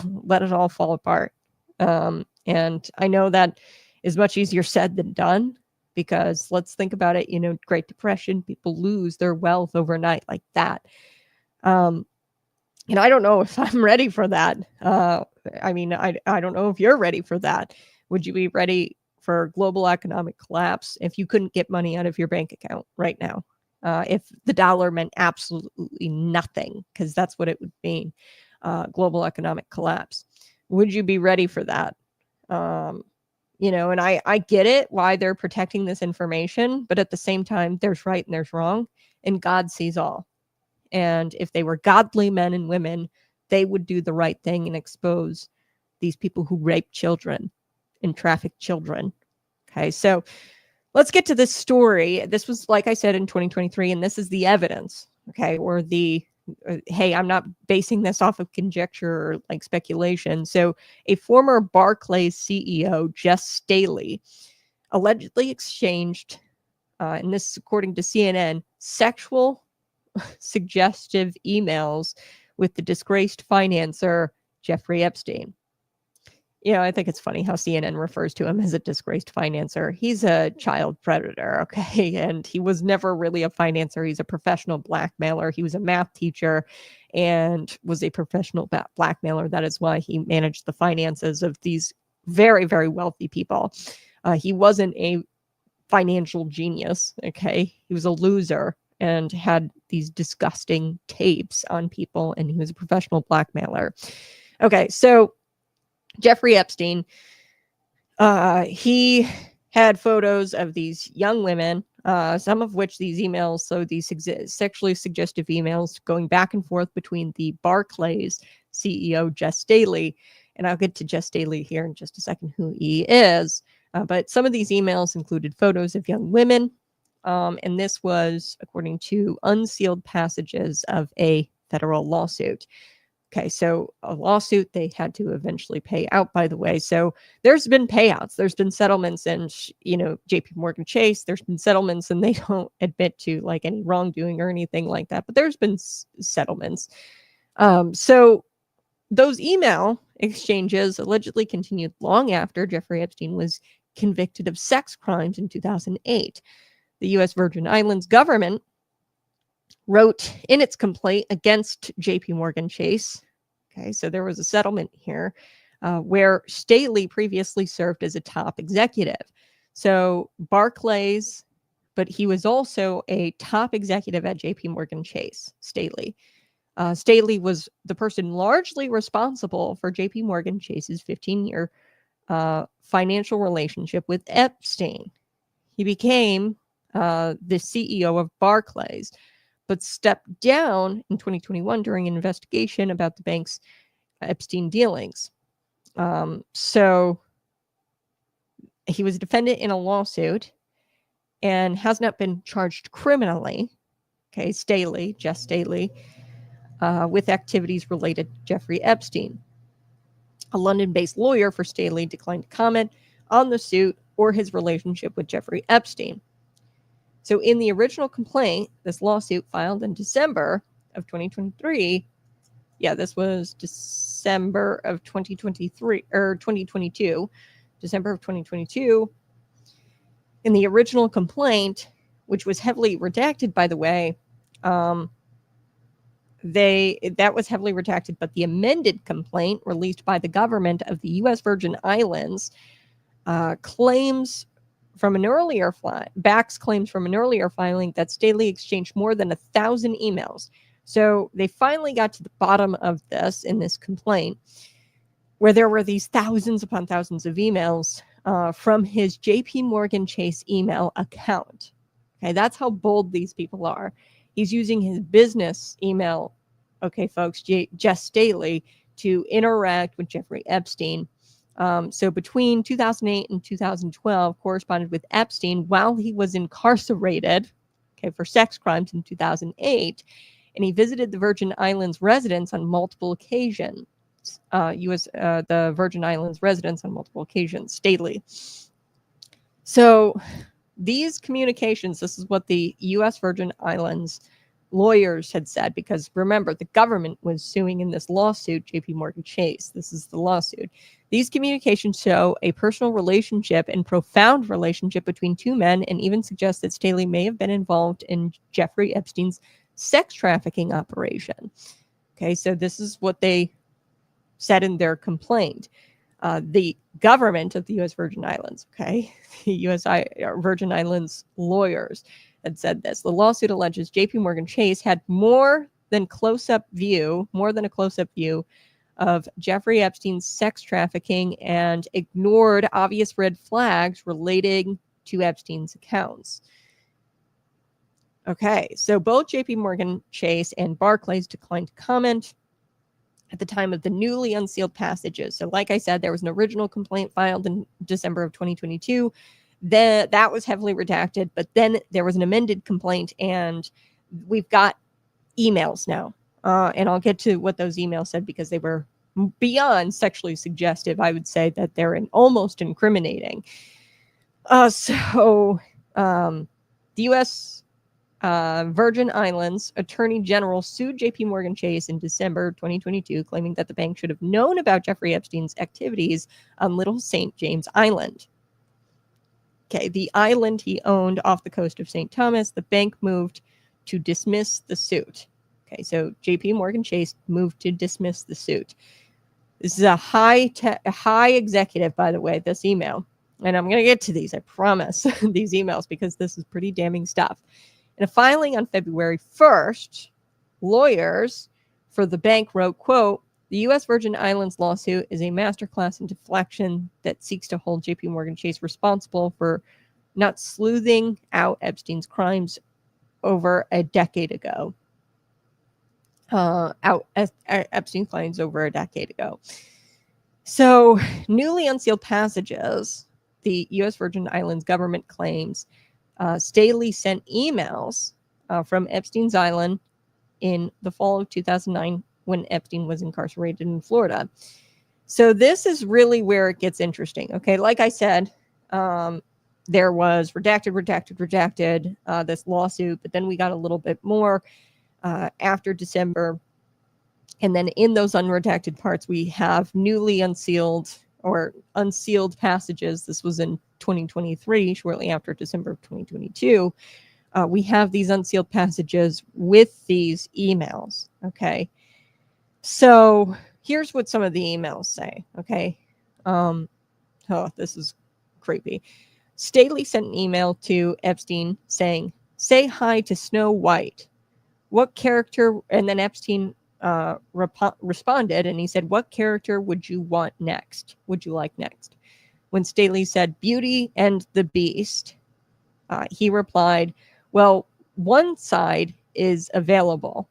let it all fall apart. And I know that is much easier said than done, because let's think about it, Great Depression, people lose their wealth overnight like that. And I don't know if I'm ready for that. I don't know if you're ready for that. Would you be ready for global economic collapse if you couldn't get money out of your bank account right now? If the dollar meant absolutely nothing, because that's what it would mean, global economic collapse. Would you be ready for that? And I get it, why they're protecting this information, but at the same time, there's right and there's wrong, and God sees all. And if they were godly men and women, they would do the right thing and expose these people who rape children and traffic children. Okay, so let's get to this story. This was, like I said, in 2023, and this is the evidence, okay, or hey, I'm not basing this off of conjecture or speculation. So a former Barclays CEO, Jess Staley, allegedly exchanged, and this is according to CNN, sexual suggestive emails with the disgraced financier, Jeffrey Epstein. I think it's funny how CNN refers to him as a disgraced financier. He's a child predator, okay? And he was never really a financier. He's a professional blackmailer. He was a math teacher and was a professional blackmailer. That is why he managed the finances of these very, very wealthy people. He wasn't a financial genius, okay? He was a loser and had these disgusting tapes on people, and he was a professional blackmailer. Okay, so Jeffrey Epstein, he had photos of these young women, some of which these emails, so these sexually suggestive emails going back and forth between the Barclays CEO, Jess Staley, and I'll get to Jess Staley here in just a second, who he is, but some of these emails included photos of young women, and this was according to unsealed passages of a federal lawsuit. Okay, so a lawsuit they had to eventually pay out, by the way. So there's been payouts, there's been settlements, and, JP Morgan Chase, there's been settlements, and they don't admit to any wrongdoing or anything like that, but there's been settlements. So those email exchanges allegedly continued long after Jeffrey Epstein was convicted of sex crimes in 2008. The U.S. Virgin Islands government wrote in its complaint against JP Morgan Chase. Okay, so there was a settlement here where Staley previously served as a top executive. So Barclays but he was also a top executive at JP Morgan Chase, Staley. Staley was the person largely responsible for JP Morgan Chase's 15-year financial relationship with Epstein. He became the CEO of Barclays, but stepped down in 2021 during an investigation about the bank's Epstein dealings. So he was a defendant in a lawsuit and has not been charged criminally. Okay, Staley, Jess Staley, with activities related to Jeffrey Epstein. A London-based lawyer for Staley declined to comment on the suit or his relationship with Jeffrey Epstein. So in the original complaint, this lawsuit filed in December of 2023, this was December of 2023 or 2022, December of 2022. In the original complaint, which was heavily redacted, by the way, that was heavily redacted, but the amended complaint released by the government of the U.S. Virgin Islands claims from an earlier backs claims from an earlier filing that Staley exchanged more than 1,000 emails. So they finally got to the bottom of this in this complaint, where there were these thousands upon thousands of emails from his JP Morgan Chase email account. Okay, that's how bold these people are. He's using his business email, okay, folks, Jess Staley, to interact with Jeffrey Epstein. So between 2008 and 2012, corresponded with Epstein while he was incarcerated, okay, for sex crimes in 2008, and he visited the Virgin Islands residence on multiple occasions. The Virgin Islands residence on multiple occasions, Staley. So these communications, this is what the U.S. Virgin Islands lawyers had said, because remember, the government was suing in this lawsuit JP Morgan Chase. This is the lawsuit. These communications show a personal relationship and profound relationship between two men, and even suggest that Staley may have been involved in Jeffrey Epstein's sex trafficking operation. Okay, so this is what they said in their complaint. The government of the U.S. Virgin Islands, okay, the U.S. Virgin Islands lawyers had said this. The lawsuit alleges JP Morgan Chase had more than a close-up view of Jeffrey Epstein's sex trafficking and ignored obvious red flags relating to Epstein's accounts. Okay, so both JP Morgan Chase and Barclays declined to comment at the time of the newly unsealed passages. So like I said, there was an original complaint filed in December of 2022. That was heavily redacted, but then there was an amended complaint, and we've got emails now. And I'll get to what those emails said, because they were beyond sexually suggestive. I would say that they're almost incriminating. The U.S. Virgin Islands Attorney General sued JP Morgan Chase in December 2022, claiming that the bank should have known about Jeffrey Epstein's activities on Little St. James Island. Okay, the island he owned off the coast of St. Thomas. The bank moved to dismiss the suit. Okay, so JP Morgan Chase moved to dismiss the suit. This is a high executive, by the way, this email. And I'm going to get to these, I promise, these emails, because this is pretty damning stuff. In a filing on February 1st, lawyers for the bank wrote, quote, "The U.S. Virgin Islands lawsuit is a masterclass in deflection that seeks to hold JP Morgan Chase responsible for not sleuthing out Epstein's crimes over a decade ago. Epstein's crimes over a decade ago." So, newly unsealed passages, the U.S. Virgin Islands government claims Staley sent emails from Epstein's Island in the fall of 2009 when Epstein was incarcerated in Florida. So this is really where it gets interesting. Okay, like I said, there was redacted, this lawsuit, but then we got a little bit more after December. And then in those unredacted parts, we have newly unsealed passages. This was in 2023, shortly after December of 2022. We have these unsealed passages with these emails. Okay. So here's what some of the emails say. Okay. This is creepy. Staley sent an email to Epstein saying, "Say hi to Snow White. What character?" And then Epstein responded, and he said, "What character would you want next? Would you like next?" When Staley said Beauty and the Beast, he replied, "Well, one side is available."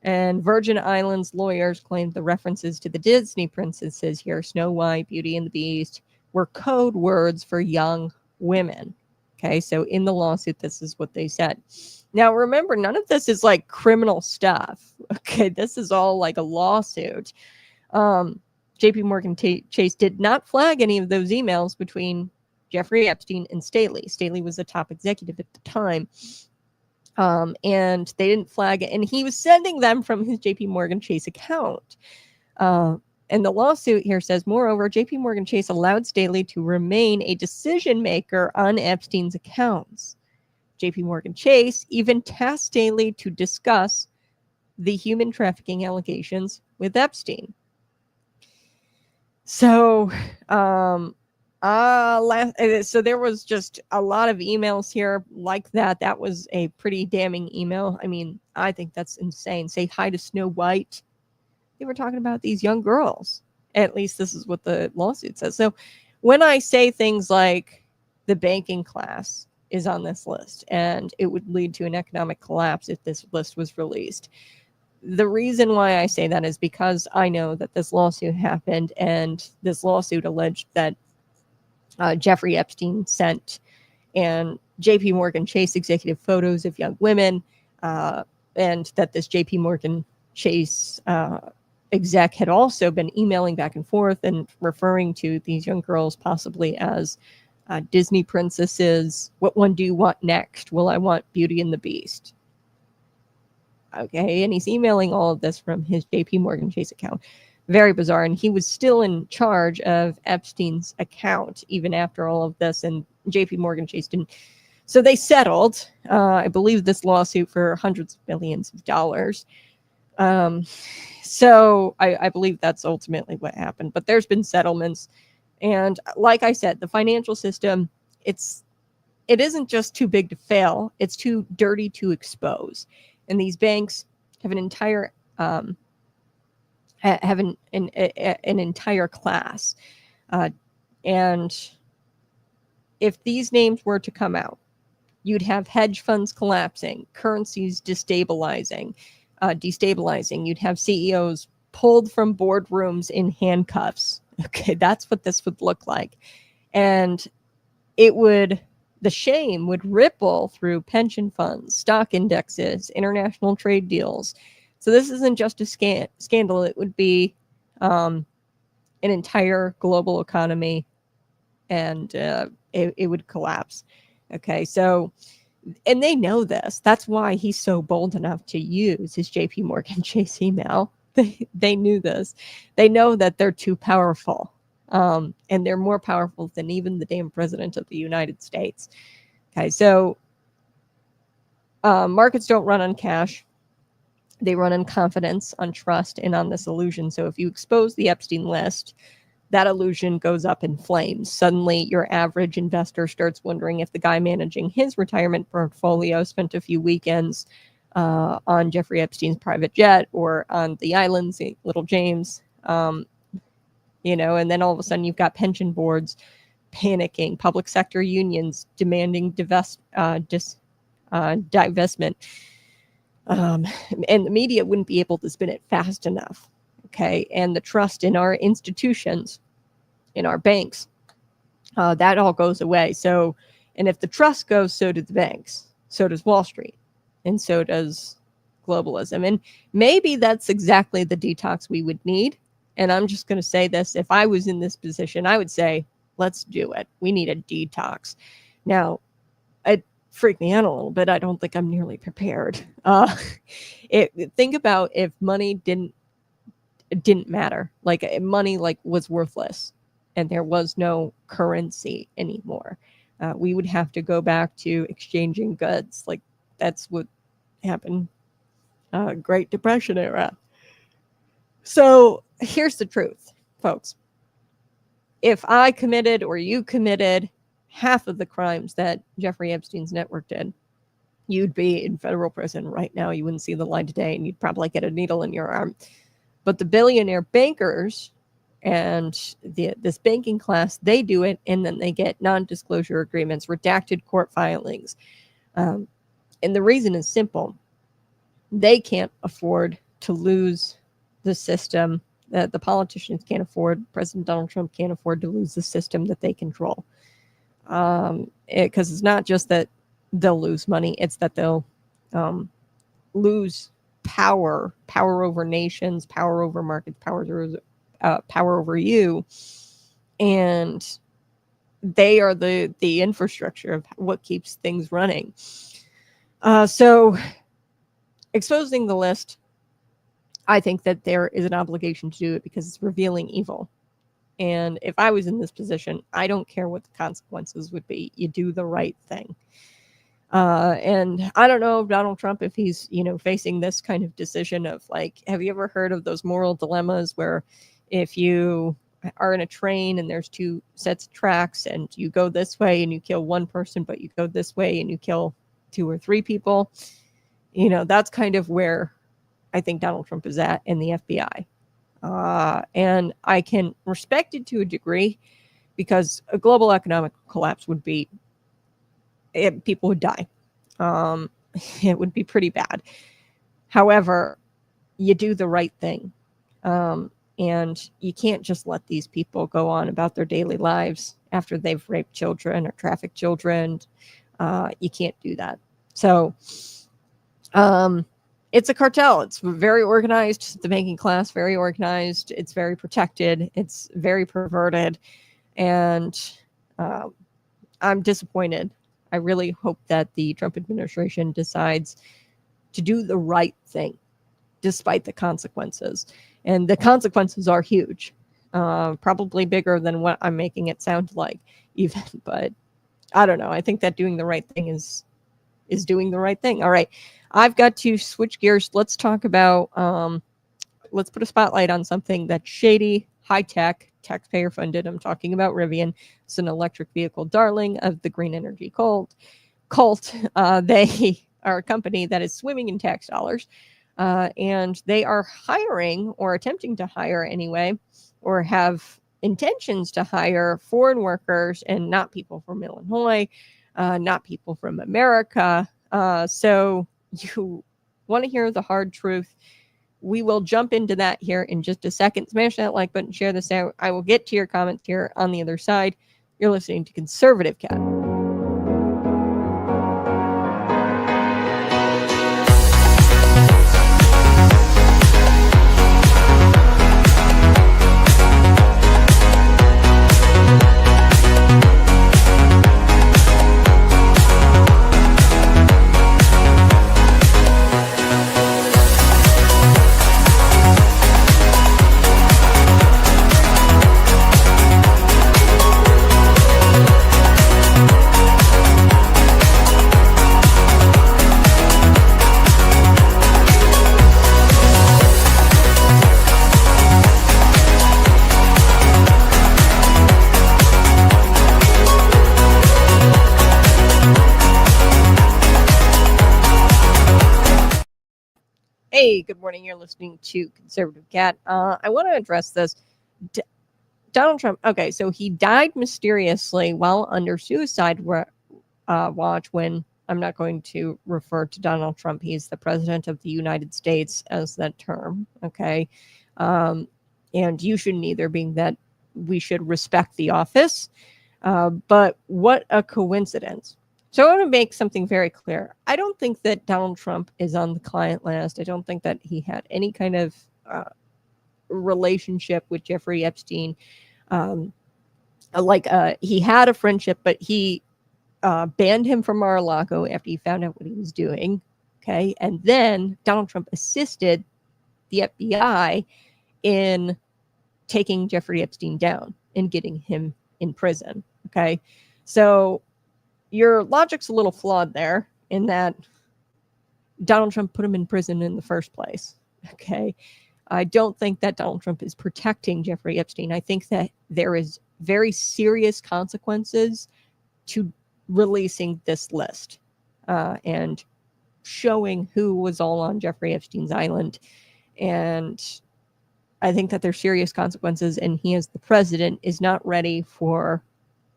And Virgin Islands lawyers claimed the references to the Disney princesses here, Snow White, Beauty and the Beast, were code words for young women. Okay, so in the lawsuit, this is what they said. Now, remember, none of this is like criminal stuff. Okay, this is all like a lawsuit. JP Morgan Chase did not flag any of those emails between Jeffrey Epstein and Staley. Staley was the top executive at the time. And they didn't flag it. And he was sending them from his JP Morgan Chase account. And the lawsuit here says, moreover, JP Morgan Chase allowed Staley to remain a decision maker on Epstein's accounts. JP Morgan Chase even tasked Staley to discuss the human trafficking allegations with Epstein. So, so there was just a lot of emails here like that. That was a pretty damning email. I mean, I think that's insane. Say hi to Snow White. They were talking about these young girls. At least this is what the lawsuit says. So when I say things like the banking class is on this list and it would lead to an economic collapse if this list was released, the reason why I say that is because I know that this lawsuit happened, and this lawsuit alleged that Jeffrey Epstein sent and JP Morgan Chase executive photos of young women, and that this JP Morgan Chase exec had also been emailing back and forth and referring to these young girls possibly as Disney princesses. What one do you want next? Well, I want Beauty and the Beast. Okay, and he's emailing all of this from his JP Morgan Chase account. Very bizarre. And he was still in charge of Epstein's account even after all of this, and JP Morgan Chase didn't. So they settled, I believe, this lawsuit for hundreds of millions of dollars. So I believe that's ultimately what happened. But there's been settlements. And like I said, the financial system, it isn't just too big to fail. It's too dirty to expose. And these banks have an entire an entire class. And if these names were to come out, you'd have hedge funds collapsing, currencies destabilizing. You'd have CEOs pulled from boardrooms in handcuffs. Okay, that's what this would look like. And the shame would ripple through pension funds, stock indexes, international trade deals. So this isn't just a scandal. It would be an entire global economy, and it would collapse. Okay, so, and they know this. That's why he's so bold enough to use his JP Morgan Chase email. They knew this. They know that they're too powerful. And they're more powerful than even the damn president of the United States. Okay, so markets don't run on cash. They run on confidence, on trust, and on this illusion. So if you expose the Epstein list, that illusion goes up in flames. Suddenly, your average investor starts wondering if the guy managing his retirement portfolio spent a few weekends on Jeffrey Epstein's private jet or on the islands, Little James, and then all of a sudden you've got pension boards panicking, public sector unions demanding divestment. And the media wouldn't be able to spin it fast enough. Okay. And the trust in our institutions, in our banks, that all goes away. So, and if the trust goes, so do the banks, so does Wall Street, and so does globalism. And maybe that's exactly the detox we would need. And I'm just going to say this. If I was in this position, I would say, let's do it. We need a detox. Now, it freaked me out a little bit. I don't think I'm nearly prepared. Think about if money didn't matter. Like money was worthless and there was no currency anymore. We would have to go back to exchanging goods. Like that's what happened. Great Depression era. So here's the truth, folks. if I committed or you committed half of the crimes that Jeffrey Epstein's network did, you'd be in federal prison right now. You wouldn't see the light of day, and you'd probably get a needle in your arm. But the billionaire bankers and this banking class, they do it, and then they get non-disclosure agreements, redacted court filings. And the reason is simple. They can't afford to lose the system that the politicians can't afford. President Donald Trump can't afford to lose the system that they control. Because it's not just that they'll lose money, it's that they'll lose power over nations, power over markets, power over you. And they are the infrastructure of what keeps things running. So exposing the list, I think that there is an obligation to do it because it's revealing evil. And if I was in this position, I don't care what the consequences would be. You do the right thing. And I don't know, Donald Trump, if he's, facing this kind of decision of like, have you ever heard of those moral dilemmas where if you are in a train and there's two sets of tracks and you go this way and you kill one person, but you go this way and you kill 2 or 3 people? That's kind of where I think Donald Trump is at in the FBI. And I can respect it to a degree because a global economic collapse would be, people would die. It would be pretty bad. However, you do the right thing. And you can't just let these people go on about their daily lives after they've raped children or trafficked children. You can't do that. So it's a cartel. It's very organized. The banking class, very organized. It's very protected. It's very perverted. And I'm disappointed. I really hope that the Trump administration decides to do the right thing, despite the consequences. And the consequences are huge, probably bigger than what I'm making it sound like even. But I don't know. I think that doing the right thing is doing the right thing. All right. I've got to switch gears. Let's talk about, let's put a spotlight on something that's shady, high-tech, taxpayer funded. I'm talking about Rivian. It's an electric vehicle darling of the green energy cult. They are a company that is swimming in tax dollars, and they are hiring, or attempting to hire anyway, or have intentions to hire foreign workers, and not people from Illinois, not people from America. So you want to hear the hard truth. We will jump into that here in just a second. Smash that like button, share this out. I will get to your comments here on the other side. You're listening to Conservative Cat. Hey, good morning. You're listening to Conservative Cat. I want to address this. Donald Trump, okay, so he died mysteriously while under suicide watch when, I'm not going to refer to Donald Trump, he's the president of the United States as that term, okay? And you shouldn't either, being that we should respect the office. But what a coincidence. So I want to make something very clear. I don't think that Donald Trump is on the client list. I don't think that he had any kind of relationship with Jeffrey Epstein. He had a friendship, but he banned him from Mar-a-Lago after he found out what he was doing. Okay. And then Donald Trump assisted the FBI in taking Jeffrey Epstein down and getting him in prison. Okay. So your logic's a little flawed there in that Donald Trump put him in prison in the first place. Okay. I don't think that Donald Trump is protecting Jeffrey Epstein. I think that there is very serious consequences to releasing this list and showing who was all on Jeffrey Epstein's island. And I think that there's serious consequences, and he, as the president, is not ready for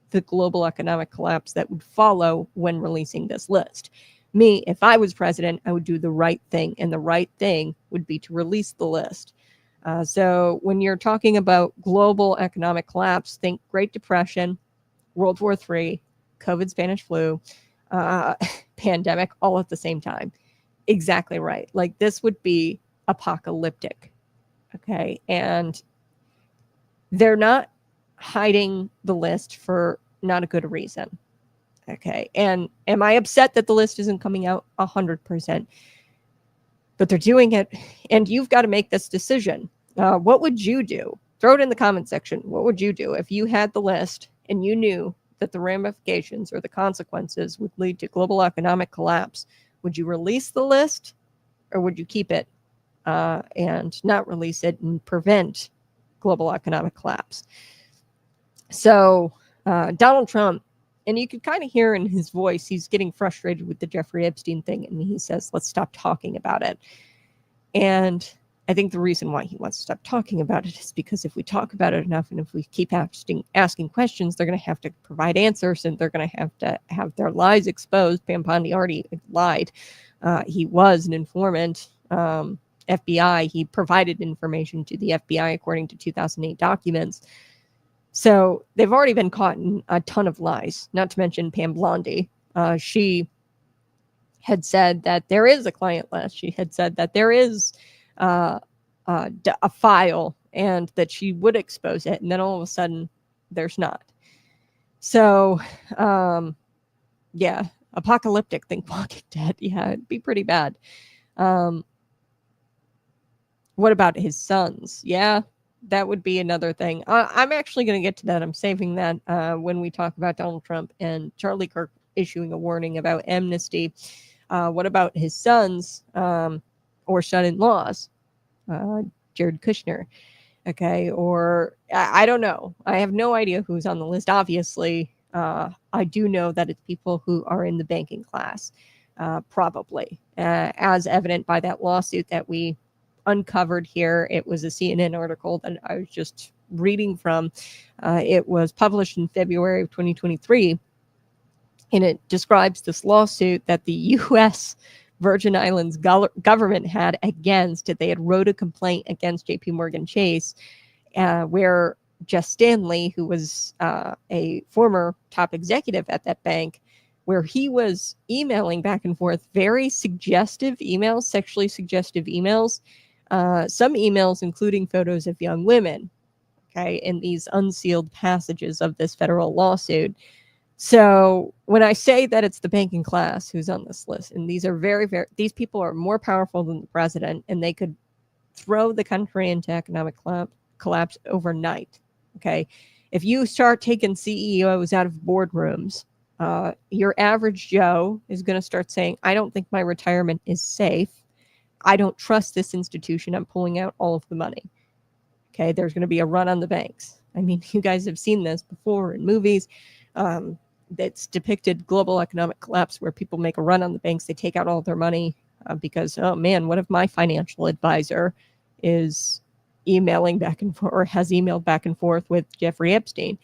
the global economic collapse that would follow when releasing this list. Me, if I was president, I would do the right thing, and the right thing would be to release the list. So when you're talking about global economic collapse, think Great Depression, World War III, COVID, Spanish flu, pandemic, all at the same time. Exactly right. Like, this would be apocalyptic. Okay. And they're not hiding the list for not a good reason. Okay. And am I upset that the list isn't coming out? 100%. But they're doing it, and you've got to make this decision. What would you do? Throw it in the comment section. What would you do if you had the list and you knew that the ramifications or the consequences would lead to global economic collapse? Would you release the list, or would you keep it and not release it and prevent global economic collapse? So Donald Trump, and you could kind of hear in his voice, he's getting frustrated with the Jeffrey Epstein thing, and he says, let's stop talking about it. And I think the reason why he wants to stop talking about it is because if we talk about it enough, and if we keep asking questions, they're going to have to provide answers, and they're going to have their lies exposed. Pam Bondi already lied. He was an informant. FBI, he provided information to the FBI according to 2008 documents. So they've already been caught in a ton of lies, not to mention Pam Bondi. She had said that there is a client list. She had said that there is a file and that she would expose it. And then all of a sudden there's not. So, yeah, apocalyptic, think Walking Dead. Yeah, it'd be pretty bad. What about his sons? Yeah, that would be another thing. I'm actually going to get to that. I'm saving that when we talk about Donald Trump and Charlie Kirk issuing a warning about amnesty. What about his sons or son-in-laws? Jared Kushner. Okay, or I don't know. I have no idea who's on the list. Obviously, I do know that it's people who are in the banking class, probably, as evident by that lawsuit that we uncovered here. It was a CNN article that I was just reading from. It was published in February of 2023, and it describes this lawsuit that the U.S. Virgin Islands government had against it. They had wrote a complaint against JP Morgan Chase, where Jess Stanley, who was a former top executive at that bank, where he was emailing back and forth very suggestive emails, sexually suggestive emails, some emails including photos of young women, okay, in these unsealed passages of this federal lawsuit. So when I say that it's the banking class who's on this list, and these are these people are more powerful than the president, and they could throw the country into economic collapse overnight. Okay. If you start taking CEOs out of boardrooms, your average Joe is going to start saying, I don't think my retirement is safe. I don't trust this institution. I'm pulling out all of the money. Okay. There's going to be a run on the banks. I mean, you guys have seen this before in movies. That's depicted global economic collapse where people make a run on the banks. They take out all their money because, oh man, what if my financial advisor is emailing back and forth or has emailed back and forth with Jeffrey Epstein?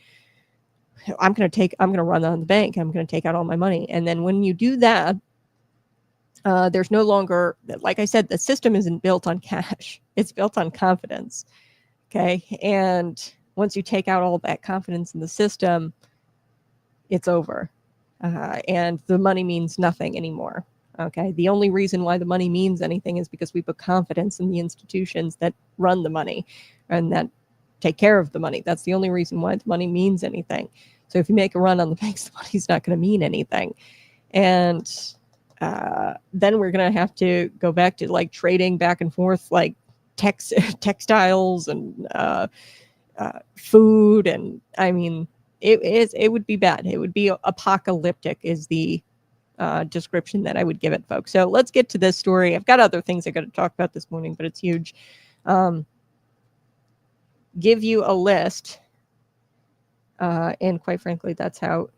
I'm going to run on the bank. I'm going to take out all my money. And then when you do that, there's no longer, like I said, the system isn't built on cash. It's built on confidence. Okay. And once you take out all that confidence in the system, it's over. And the money means nothing anymore. Okay. The only reason why the money means anything is because we put confidence in the institutions that run the money and that take care of the money. That's the only reason why the money means anything. So if you make a run on the banks, the money's not going to mean anything. And then we're going to have to go back to like trading back and forth, like textiles and food. And I mean, it would be bad. It would be apocalyptic is the description that I would give it, folks. So let's get to this story. I've got other things I got to talk about this morning, but it's huge. Give you a list And quite frankly, that's how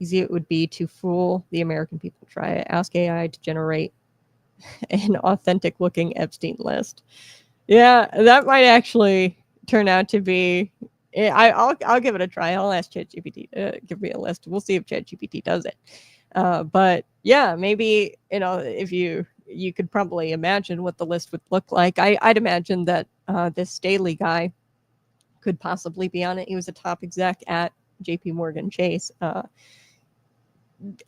easy it would be to fool the American people. Try ask AI to generate an authentic looking Epstein list. Yeah, that might actually turn out to be. I'll give it a try. I'll ask ChatGPT to give me a list. We'll see if ChatGPT does it. But yeah, maybe if you could probably imagine what the list would look like. I'd imagine that this Staley guy could possibly be on it. He was a top exec at JP Morgan Chase.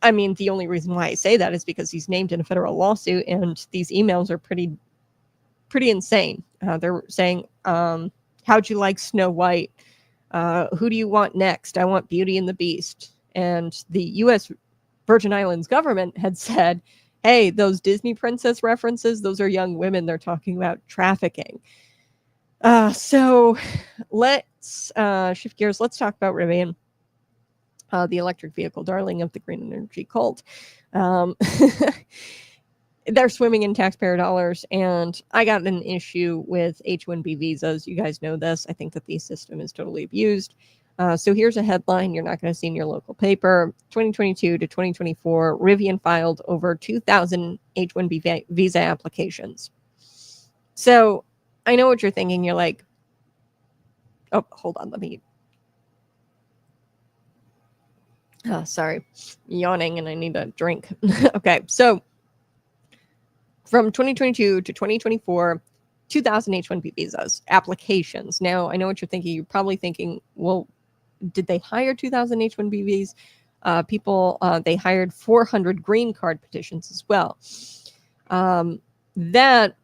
I mean, the only reason why I say that is because he's named in a federal lawsuit, and these emails are pretty insane. They're saying, how'd you like Snow White? Who do you want next? I want Beauty and the Beast. And the U.S. Virgin Islands government had said, hey, those Disney princess references, those are young women. They're talking about trafficking. So let's shift gears. Let's talk about Rivian, the electric vehicle darling of the green energy cult. They're swimming in taxpayer dollars, and I got an issue with H-1B visas. You guys know this. I think that the system is totally abused. So here's a headline you're not going to see in your local paper. 2022 to 2024, Rivian filed over 2,000 H-1B visa applications. So I know what you're thinking. You're like, oh, hold on. Let me. Oh, sorry. Yawning and I need a drink. Okay. So from 2022 to 2024, 2,000 H-1B visas, applications. Now, I know what you're thinking. You're probably thinking, well, did they hire 2,000 H-1B visas? They hired 400 green card petitions as well. That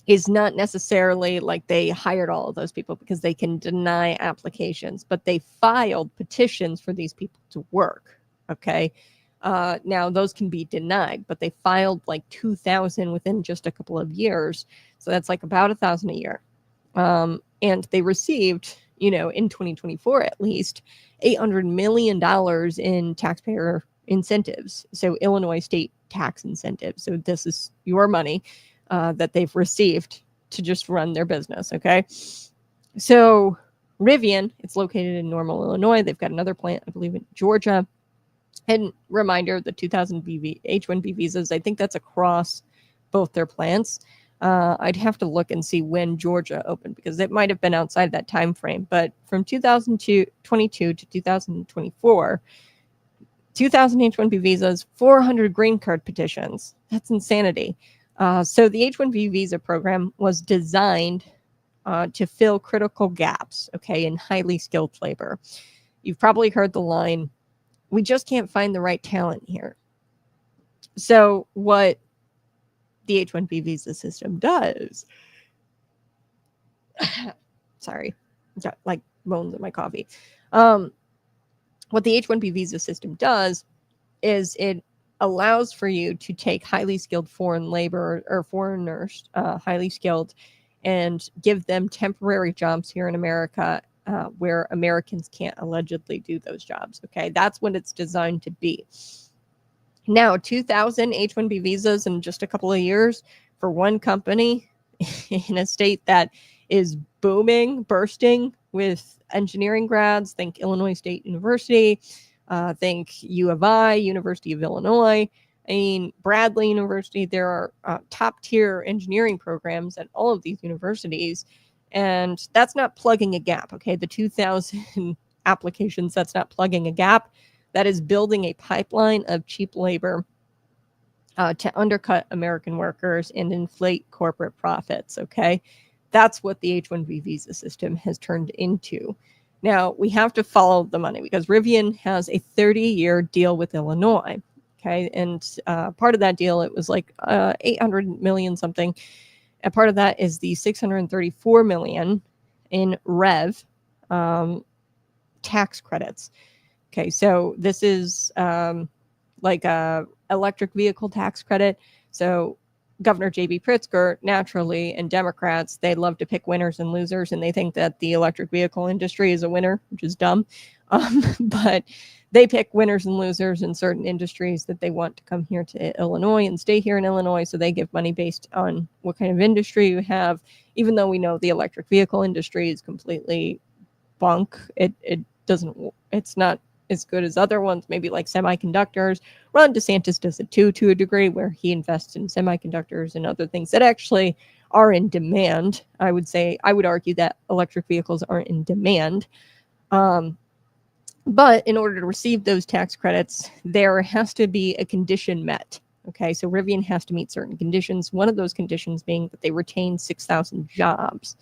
is not necessarily like they hired all of those people, because they can deny applications, but they filed petitions for these people to work. Okay. Now those can be denied, but they filed like 2,000 within just a couple of years. So that's like about 1,000 a year. And they received, in 2024, at least $800 million in taxpayer incentives. So Illinois state tax incentives. So this is your money that they've received to just run their business. Okay. So Rivian, it's located in Normal, Illinois. They've got another plant, I believe, in Georgia. And reminder, the 2,000 H-1B visas, I think that's across both their plants. I'd have to look and see when Georgia opened, because it might have been outside that time frame. But from 2022 to 2024, 2,000 H-1B visas, 400 green card petitions. That's insanity. So the H-1B visa program was designed to fill critical gaps, okay, in highly skilled labor. You've probably heard the line, we just can't find the right talent here. So what the H-1B visa system does, sorry, got like bones in my coffee. What the H-1B visa system does is it allows for you to take highly skilled foreign labor or foreigners, highly skilled, and give them temporary jobs here in America, where Americans can't allegedly do those jobs. Okay, that's what it's designed to be. Now, 2,000 H-1B visas in just a couple of years for one company in a state that is booming, bursting with engineering grads. Think Illinois State University. Think U of I, University of Illinois. I mean, Bradley University. There are top tier engineering programs at all of these universities. And that's not plugging a gap, okay? The 2,000 applications, that's not plugging a gap. That is building a pipeline of cheap labor to undercut American workers and inflate corporate profits, okay? That's what the H-1B visa system has turned into. Now, we have to follow the money, because Rivian has a 30-year deal with Illinois, okay? And part of that deal, it was like 800 million something. And part of that is the 634 million in REV tax credits. Okay, so this is like a electric vehicle tax credit. So Governor J.B. Pritzker, naturally, and Democrats, they love to pick winners and losers, and they think that the electric vehicle industry is a winner, which is dumb. But they pick winners and losers in certain industries that they want to come here to Illinois and stay here in Illinois. So they give money based on what kind of industry you have, even though we know the electric vehicle industry is completely bunk. It it's not as good as other ones, maybe like semiconductors. Ron DeSantis does it too, to a degree, where he invests in semiconductors and other things that actually are in demand. I would argue that electric vehicles aren't in demand. But in order to receive those tax credits, there has to be a condition met. Okay, so Rivian has to meet certain conditions. One of those conditions being that they retain 6,000 jobs.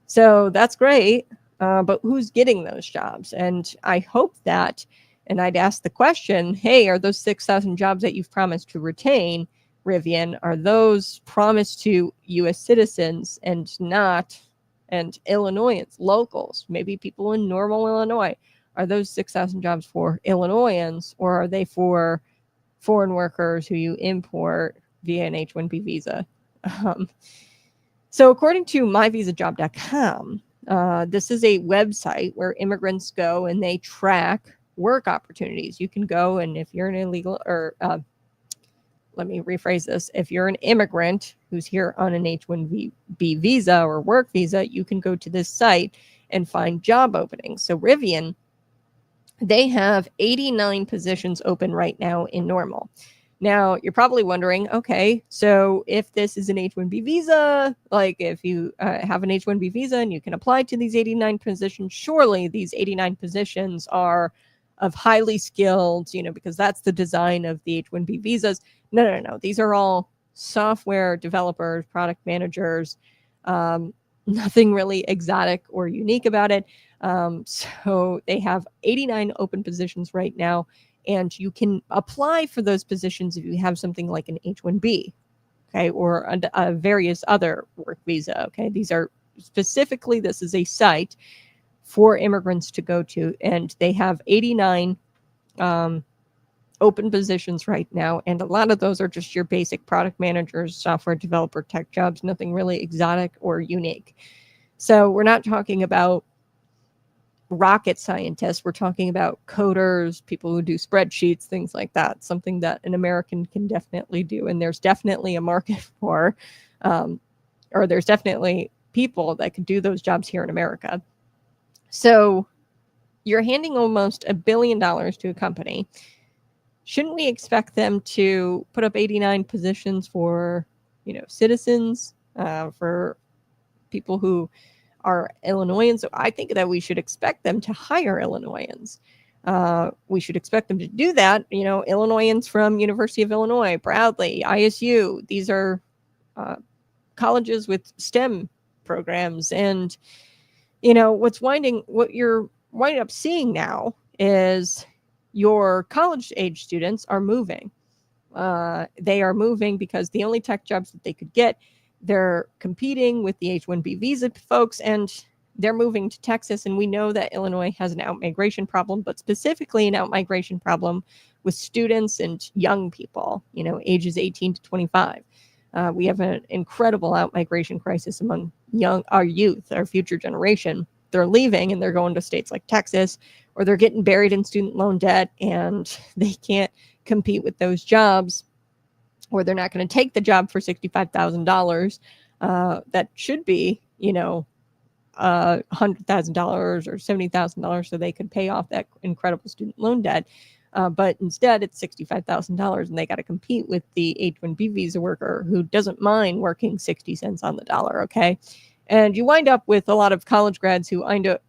So that's great, but who's getting those jobs? And I hope that, and I'd ask the question, hey, are those 6,000 jobs that you've promised to retain, Rivian, are those promised to U.S. citizens and Illinoisans, locals, maybe people in normal Illinois? Are those 6,000 jobs for Illinoisans, or are they for foreign workers who you import via an H-1B visa? So according to myvisajob.com, this is a website where immigrants go and they track work opportunities. You can go, and if you're an illegal, or let me rephrase this, if you're an immigrant who's here on an H-1B visa or work visa, you can go to this site and find job openings. So Rivian, they have 89 positions open right now in normal. Now, you're probably wondering, okay, so if this is an H-1B visa, like if you have an H-1B visa and you can apply to these 89 positions, surely these 89 positions are of highly skilled, because that's the design of the H-1B visas. No. These are all software developers, product managers, nothing really exotic or unique about it. So they have 89 open positions right now, and you can apply for those positions if you have something like an H-1B, okay, or a various other work visa, okay? These are specifically, this is a site for immigrants to go to, and they have 89 open positions right now, and a lot of those are just your basic product managers, software developer, tech jobs, nothing really exotic or unique. So we're not talking about rocket scientists. We're talking about coders, people who do spreadsheets, things like that, something that an American can definitely do. And there's definitely a market for, or there's definitely people that could do those jobs here in America. So you're handing almost $1 billion to a company. Shouldn't we expect them to put up 89 positions for, citizens, for people who are Illinoisans? So I think that we should expect them to hire Illinoisans. We should expect them to do that. Illinoisans from University of Illinois, Bradley, ISU. These are colleges with STEM programs. And, what you're winding up seeing now is your college age students are moving. They are moving because the only tech jobs that they could get, they're competing with the H-1B visa folks, and they're moving to Texas. And we know that Illinois has an out-migration problem, but specifically an out-migration problem with students and young people, ages 18 to 25. We have an incredible out-migration crisis among our youth, our future generation. They're leaving and they're going to states like Texas, or they're getting buried in student loan debt and they can't compete with those jobs, or they're not going to take the job for $65,000 that should be, $100,000 or $70,000 so they could pay off that incredible student loan debt. But instead, it's $65,000, and they got to compete with the H-1B visa worker who doesn't mind working 60 cents on the dollar, okay? And you wind up with a lot of college grads who wind up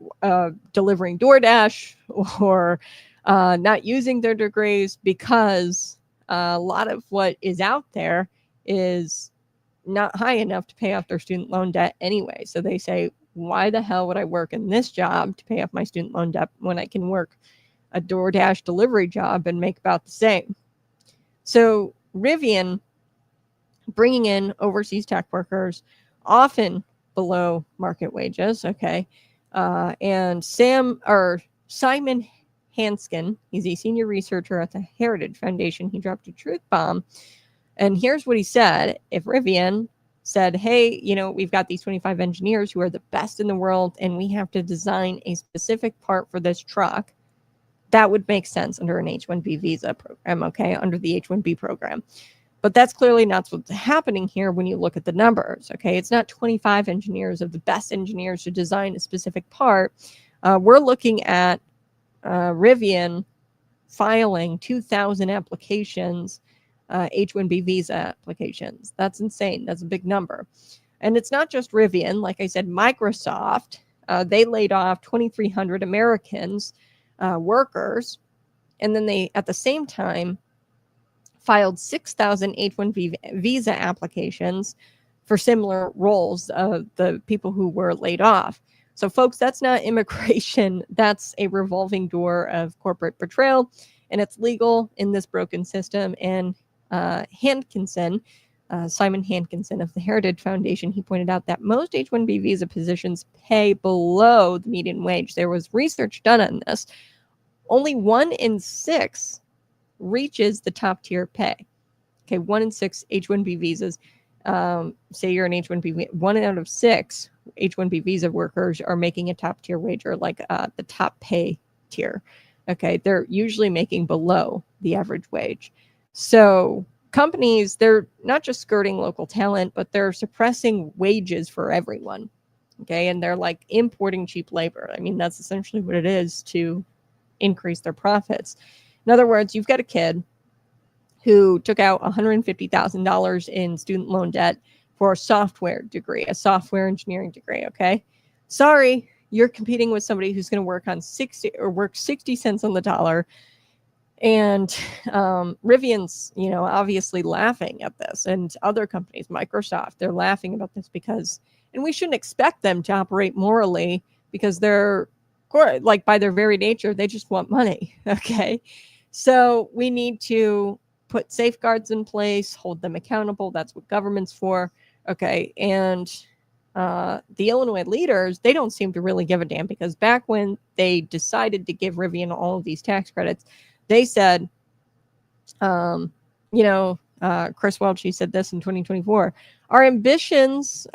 delivering DoorDash or not using their degrees because a lot of what is out there is not high enough to pay off their student loan debt anyway. So they say, why the hell would I work in this job to pay off my student loan debt when I can work a DoorDash delivery job and make about the same? So Rivian bringing in overseas tech workers, often below market wages, okay? And Simon Hanskin, he's a senior researcher at the Heritage Foundation. He dropped a truth bomb. And here's what he said. If Rivian said, hey, we've got these 25 engineers who are the best in the world, and we have to design a specific part for this truck, that would make sense under an H-1B visa program, okay, under the H-1B program. But that's clearly not what's happening here when you look at the numbers, okay? It's not 25 engineers of the best engineers to design a specific part. We're looking at Rivian filing 2,000 applications, H-1B visa applications. That's insane. That's a big number. And it's not just Rivian. Like I said, Microsoft, they laid off 2,300 Americans, workers, and then they, at the same time, filed 6,000 H-1B visa applications for similar roles of the people who were laid off. So, folks, that's not immigration. That's a revolving door of corporate betrayal, and it's legal in this broken system. And Hankinson, Simon Hankinson of the Heritage Foundation, he pointed out that most H-1B visa positions pay below the median wage. There was research done on this. Only 1 in 6 reaches the top tier pay. Okay, 1 in 6 H-1B visas. Say you're an H-1B, 1 out of 6 H-1B visa workers are making a top tier wage, or like the top pay tier. Okay, they're usually making below the average wage. So companies, they're not just skirting local talent, but they're suppressing wages for everyone. Okay, and they're like importing cheap labor. I mean, that's essentially what it is to increase their profits. In other words, you've got a kid who took out $150,000 in student loan debt for a software degree, a software engineering degree. Okay, sorry, you're competing with somebody who's going to work 60 cents on the dollar. And Rivian's, obviously laughing at this, and other companies, Microsoft, they're laughing about this because, and we shouldn't expect them to operate morally, because they're, like, by their very nature, they just want money. Okay, so we need to put safeguards in place, hold them accountable. That's what government's for. Okay, and the Illinois leaders, they don't seem to really give a damn, because back when they decided to give Rivian all of these tax credits, they said, Chris Welch, he said this in 2024, our ambitious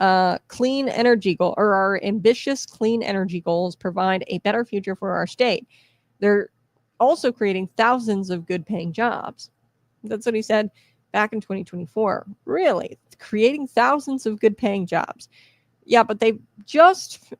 clean energy goals provide a better future for our state. They're also creating thousands of good paying jobs. That's what he said back in 2024. Really? Creating thousands of good paying jobs. Yeah, but they just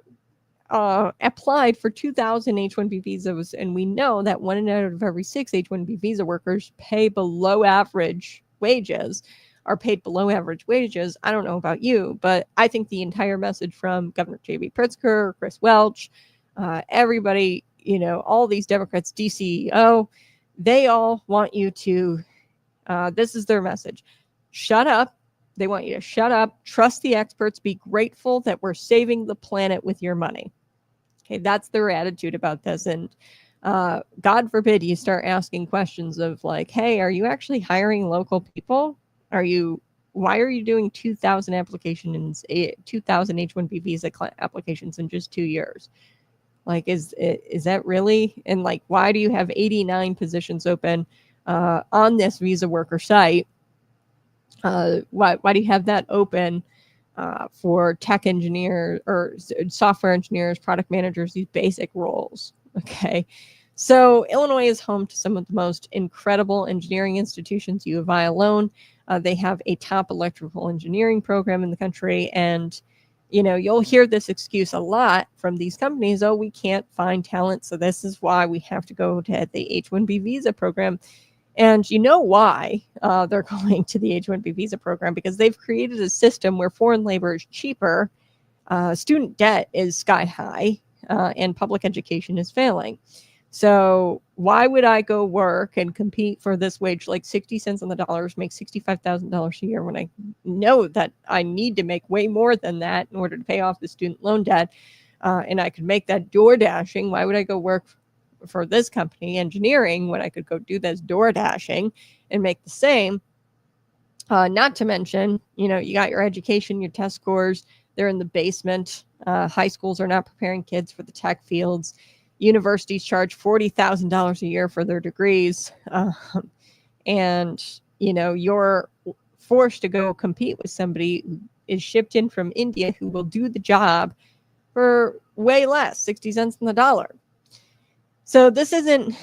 applied for 2,000 H-1B visas, and we know that 1 out of every 6 H-1B visa workers are paid below average wages. I don't know about you, but I think the entire message from Governor J.B. Pritzker, Chris Welch, everybody, all these Democrats, DCEO, they all want you to, this is their message: shut up. They want you to shut up, trust the experts, be grateful that we're saving the planet with your money. Okay, that's their attitude about this. And God forbid you start asking questions of like, hey, are you actually hiring local people? Why are you doing 2,000 applications, 2,000 H-1B visa applications in just 2 years? Like, is that really? And like, why do you have 89 positions open on this visa worker site? Why do you have that open for tech engineers or software engineers, product managers, these basic roles? Okay, so Illinois is home to some of the most incredible engineering institutions. U of I alone, they have a top electrical engineering program in the country, and you'll hear this excuse a lot from these companies: oh, we can't find talent, so this is why we have to go to the H-1B visa program. And you know why they're going to the H-1B visa program? Because they've created a system where foreign labor is cheaper, student debt is sky high, and public education is failing. So why would I go work and compete for this wage, like 60 cents on the dollar, make $65,000 a year, when I know that I need to make way more than that in order to pay off the student loan debt, and I could make that door dashing? Why would I go work for this company, engineering, when I could go do this door dashing and make the same? Not to mention, you got your education, your test scores, they're in the basement. High schools are not preparing kids for the tech fields. Universities charge $40,000 a year for their degrees. And, you're forced to go compete with somebody who is shipped in from India who will do the job for way less, 60 cents on the dollar. So this isn't,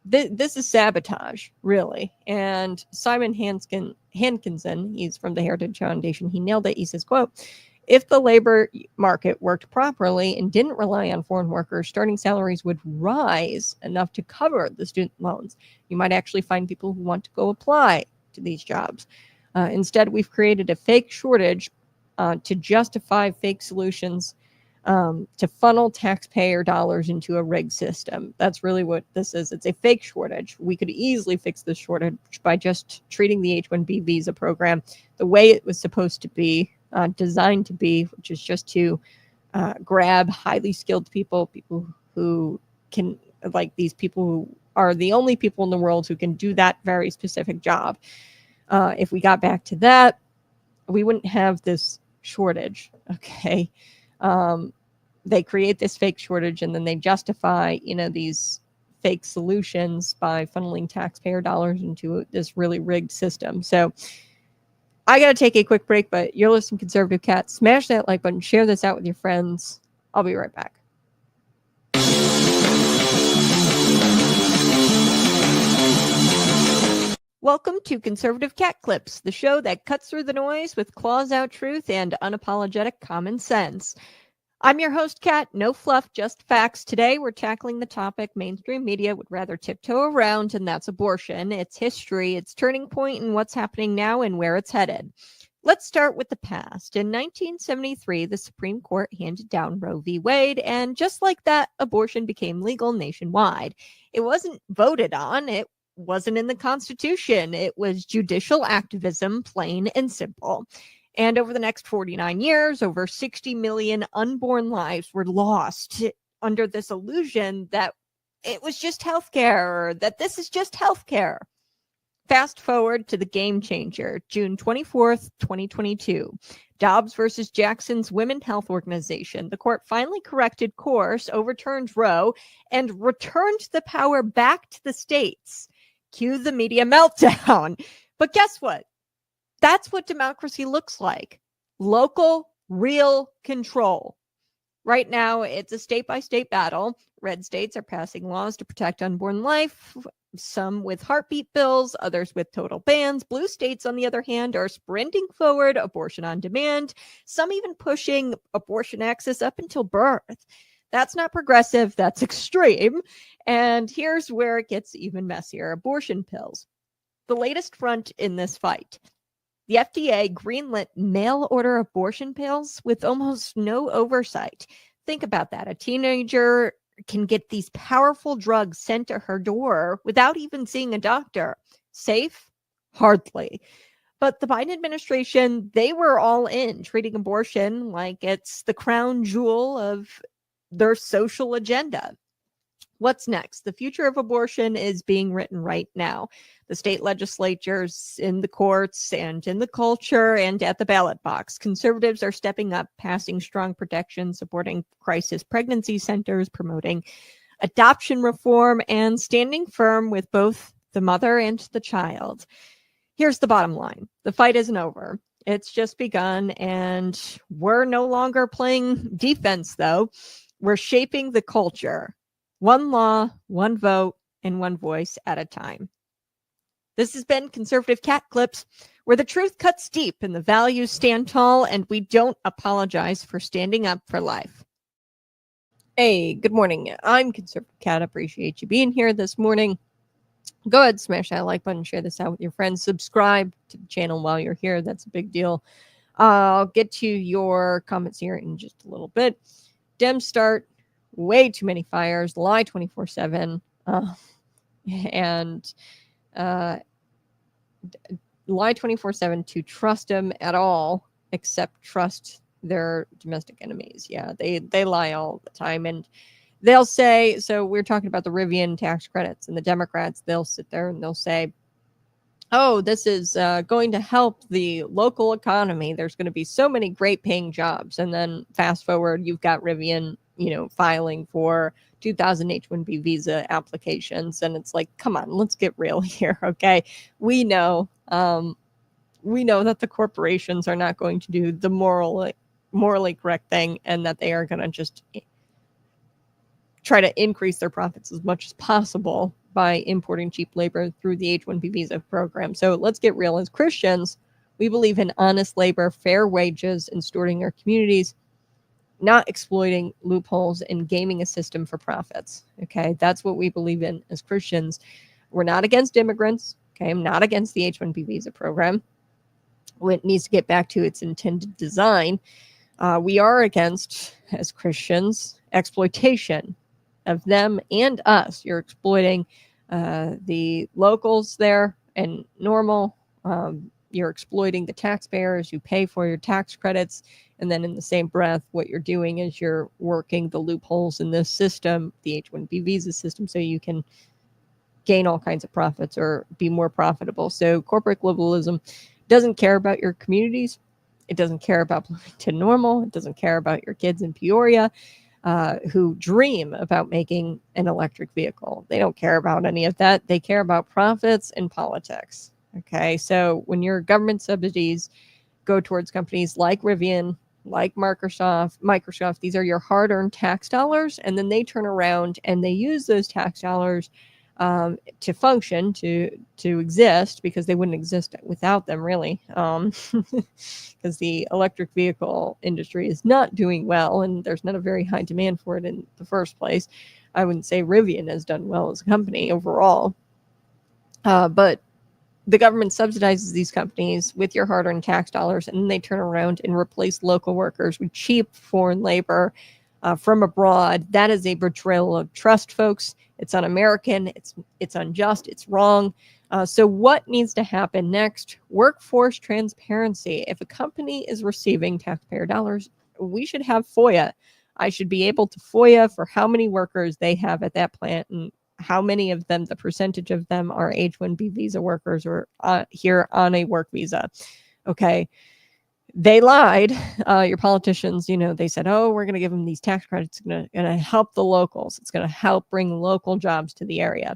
this is sabotage, really. And Simon Hankinson, he's from the Heritage Foundation, he nailed it. He says, quote, if the labor market worked properly and didn't rely on foreign workers, starting salaries would rise enough to cover the student loans. You might actually find people who want to go apply to these jobs. Instead, we've created a fake shortage to justify fake solutions, to funnel taxpayer dollars into a rigged system. That's really what this is. It's a fake shortage. We could easily fix this shortage by just treating the H-1B visa program the way it was supposed to be, designed to be, which is just to grab highly skilled people who can, like these people who are the only people in the world who can do that very specific job. If we got back to that, we wouldn't have this shortage, okay? They create this fake shortage and then they justify, these fake solutions by funneling taxpayer dollars into this really rigged system. So I got to take a quick break, but you're listening to Conservative Cat. Smash that like button, share this out with your friends. I'll be right back. Welcome to Conservative Cat Clips, the show that cuts through the noise with claws out truth and unapologetic common sense. I'm your host, Cat. No fluff, just facts. Today, we're tackling the topic mainstream media would rather tiptoe around, and that's abortion, its history, its turning point, and what's happening now and where it's headed. Let's start with the past. In 1973, the Supreme Court handed down Roe v. Wade, and just like that, abortion became legal nationwide. It wasn't voted on. It wasn't in the Constitution. It was judicial activism, plain and simple. And over the next 49 years, over 60 million unborn lives were lost under this illusion that it was just healthcare, that this is just healthcare. Fast forward to the game changer, June 24th, 2022. Dobbs versus Jackson's Women's Health Organization. The court finally corrected course, overturned Roe, and returned the power back to the states. Cue the media meltdown. But guess what? That's what democracy looks like. Local, real control. Right now, it's a state-by-state battle. Red states are passing laws to protect unborn life, some with heartbeat bills, others with total bans. Blue states, on the other hand, are sprinting forward, abortion on demand, some even pushing abortion access up until birth. That's not progressive, that's extreme. And here's where it gets even messier. Abortion pills. The latest front in this fight. The FDA greenlit mail-order abortion pills with almost no oversight. Think about that. A teenager can get these powerful drugs sent to her door without even seeing a doctor. Safe? Hardly. But the Biden administration, they were all in, treating abortion like it's the crown jewel of their social agenda. What's next? The future of abortion is being written right now. The state legislatures, in the courts, and in the culture, and at the ballot box. Conservatives are stepping up, passing strong protections, supporting crisis pregnancy centers, promoting adoption reform, and standing firm with both the mother and the child. Here's the bottom line. The fight isn't over. It's just begun, and we're no longer playing defense, though. We're shaping the culture. One law, one vote, and one voice at a time. This has been Conservative Cat Clips, where the truth cuts deep and the values stand tall, and we don't apologize for standing up for life. Hey, good morning. I'm Conservative Cat. Appreciate you being here this morning. Go ahead, smash that like button, share this out with your friends, subscribe to the channel while you're here. That's a big deal. I'll get to your comments here in just a little bit. Dems start way too many fires, lie 24/7, and lie 24/7 to trust them at all, except trust their domestic enemies. Yeah, they lie all the time, and they'll say, so we're talking about the Rivian tax credits, and the Democrats, they'll sit there and they'll say, oh, this is going to help the local economy. There's going to be so many great paying jobs. And then fast forward, you've got Rivian, filing for 2,000 H-1B visa applications. And it's like, come on, let's get real here. Okay. We know that the corporations are not going to do the morally correct thing, and that they are going to just try to increase their profits as much as possible by importing cheap labor through the H-1B visa program. So let's get real. As Christians, We believe in honest labor, fair wages, and stewarding our communities, not exploiting loopholes and gaming a system for profits. Okay, that's what we believe in as Christians. We're not against immigrants. Okay, I'm not against the H-1B visa program. It needs to get back to its intended design. We are against, as Christians, exploitation of them and us. You're exploiting the locals there and normal. You're exploiting the taxpayers who pay for your tax credits. And then in the same breath, what you're doing is you're working the loopholes in this system, the H-1B visa system, so you can gain all kinds of profits or be more profitable. So corporate globalism doesn't care about your communities. It doesn't care about Bloomington Normal. It doesn't care about your kids in Peoria who dream about making an electric vehicle. They don't care about any of that. They care about profits and politics. Okay, so when your government subsidies go towards companies like Rivian, like Microsoft, these are your hard-earned tax dollars, and then they turn around and they use those tax dollars to function, to exist, because they wouldn't exist without them, really, because the electric vehicle industry is not doing well, and there's not a very high demand for it in the first place. I wouldn't say Rivian has done well as a company overall, but the government subsidizes these companies with your hard-earned tax dollars, and then they turn around and replace local workers with cheap foreign labor from abroad. That is a betrayal of trust, folks. It's un-American. It's unjust. It's wrong. So what needs to happen next? Workforce transparency. If a company is receiving taxpayer dollars, we should have FOIA. I should be able to FOIA for how many workers they have at that plant and how many of them, the percentage of them, are H-1B visa workers or here on a work visa. Okay. They lied. Your politicians, they said, oh, we're going to give them these tax credits. It's going to help the locals. It's going to help bring local jobs to the area.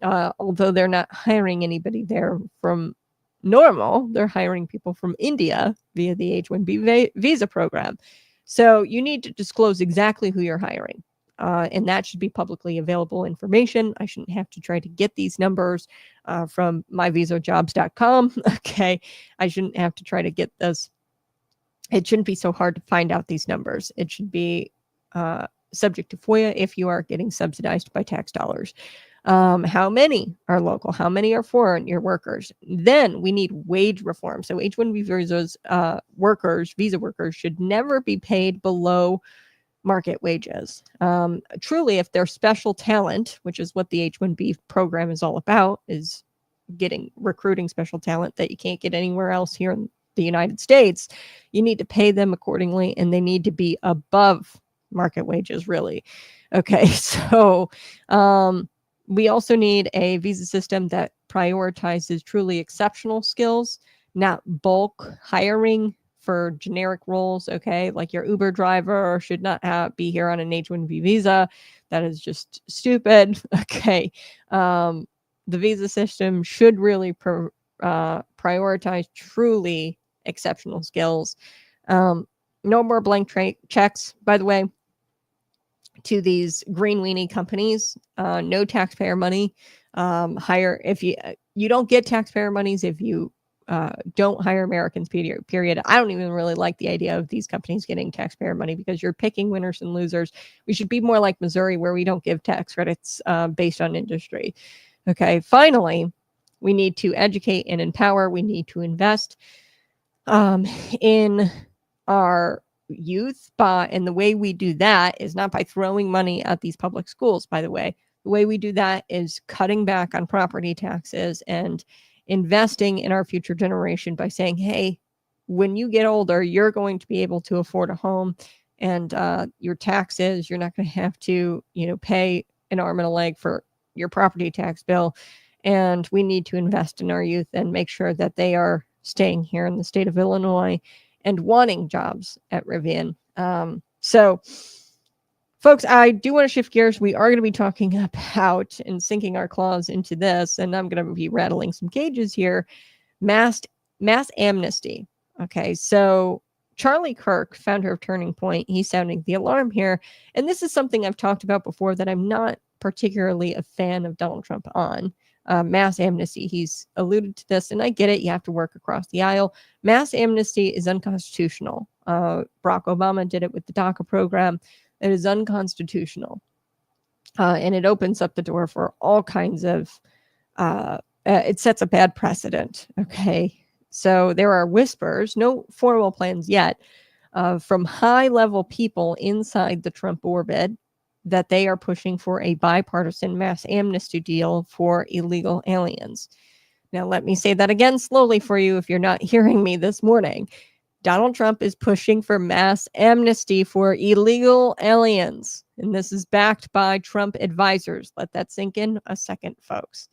Although they're not hiring anybody there from normal, they're hiring people from India via the H-1B visa program. So you need to disclose exactly who you're hiring. And that should be publicly available information. I shouldn't have to try to get these numbers from myvisajobs.com. Okay. I shouldn't have to try to get this. It shouldn't be so hard to find out these numbers. It should be subject to FOIA if you are getting subsidized by tax dollars. How many are local? How many are foreign, your workers? Then we need wage reform. So H-1B visa workers should never be paid below market wages. Truly, if they're special talent, which is what the H-1B program is all about, is recruiting special talent that you can't get anywhere else here in the United States, you need to pay them accordingly, and they need to be above market wages, really. Okay, so we also need a visa system that prioritizes truly exceptional skills, not bulk hiring for generic roles. Okay, like your Uber driver should not be here on an H-1B visa. That is just stupid. Okay, the visa system should really prioritize truly exceptional skills. No more blank checks, by the way, to these green weenie companies. No taxpayer money. If you don't get taxpayer monies if you don't hire Americans, period. I don't even really like the idea of these companies getting taxpayer money because you're picking winners and losers. We should be more like Missouri, where we don't give tax credits based on industry. Okay. Finally, we need to educate and empower. We need to invest in our youth, and the way we do that is not by throwing money at these public schools, by the way. The way we do that is cutting back on property taxes and investing in our future generation by saying, hey, when you get older, you're going to be able to afford a home, and your taxes, you're not going to have to, pay an arm and a leg for your property tax bill. And we need to invest in our youth and make sure that they are staying here in the state of Illinois and wanting jobs at Rivian. So, folks, I do want to shift gears. We are going to be talking about and sinking our claws into this, and I'm going to be rattling some cages here. Mass amnesty. Okay, so Charlie Kirk, founder of Turning Point, he's sounding the alarm here. And this is something I've talked about before that I'm not particularly a fan of Donald Trump on. mass amnesty. He's alluded to this, and I get it. You have to work across the aisle. Mass amnesty is unconstitutional. Barack Obama did it with the DACA program. It is unconstitutional. And it opens up the door for all kinds of, it sets a bad precedent. Okay. So there are whispers, no formal plans yet, from high level people inside the Trump orbit that they are pushing for a bipartisan mass amnesty deal for illegal aliens. Now, let me say that again slowly for you if you're not hearing me this morning. Donald Trump is pushing for mass amnesty for illegal aliens. And this is backed by Trump advisors. Let that sink in a second, folks.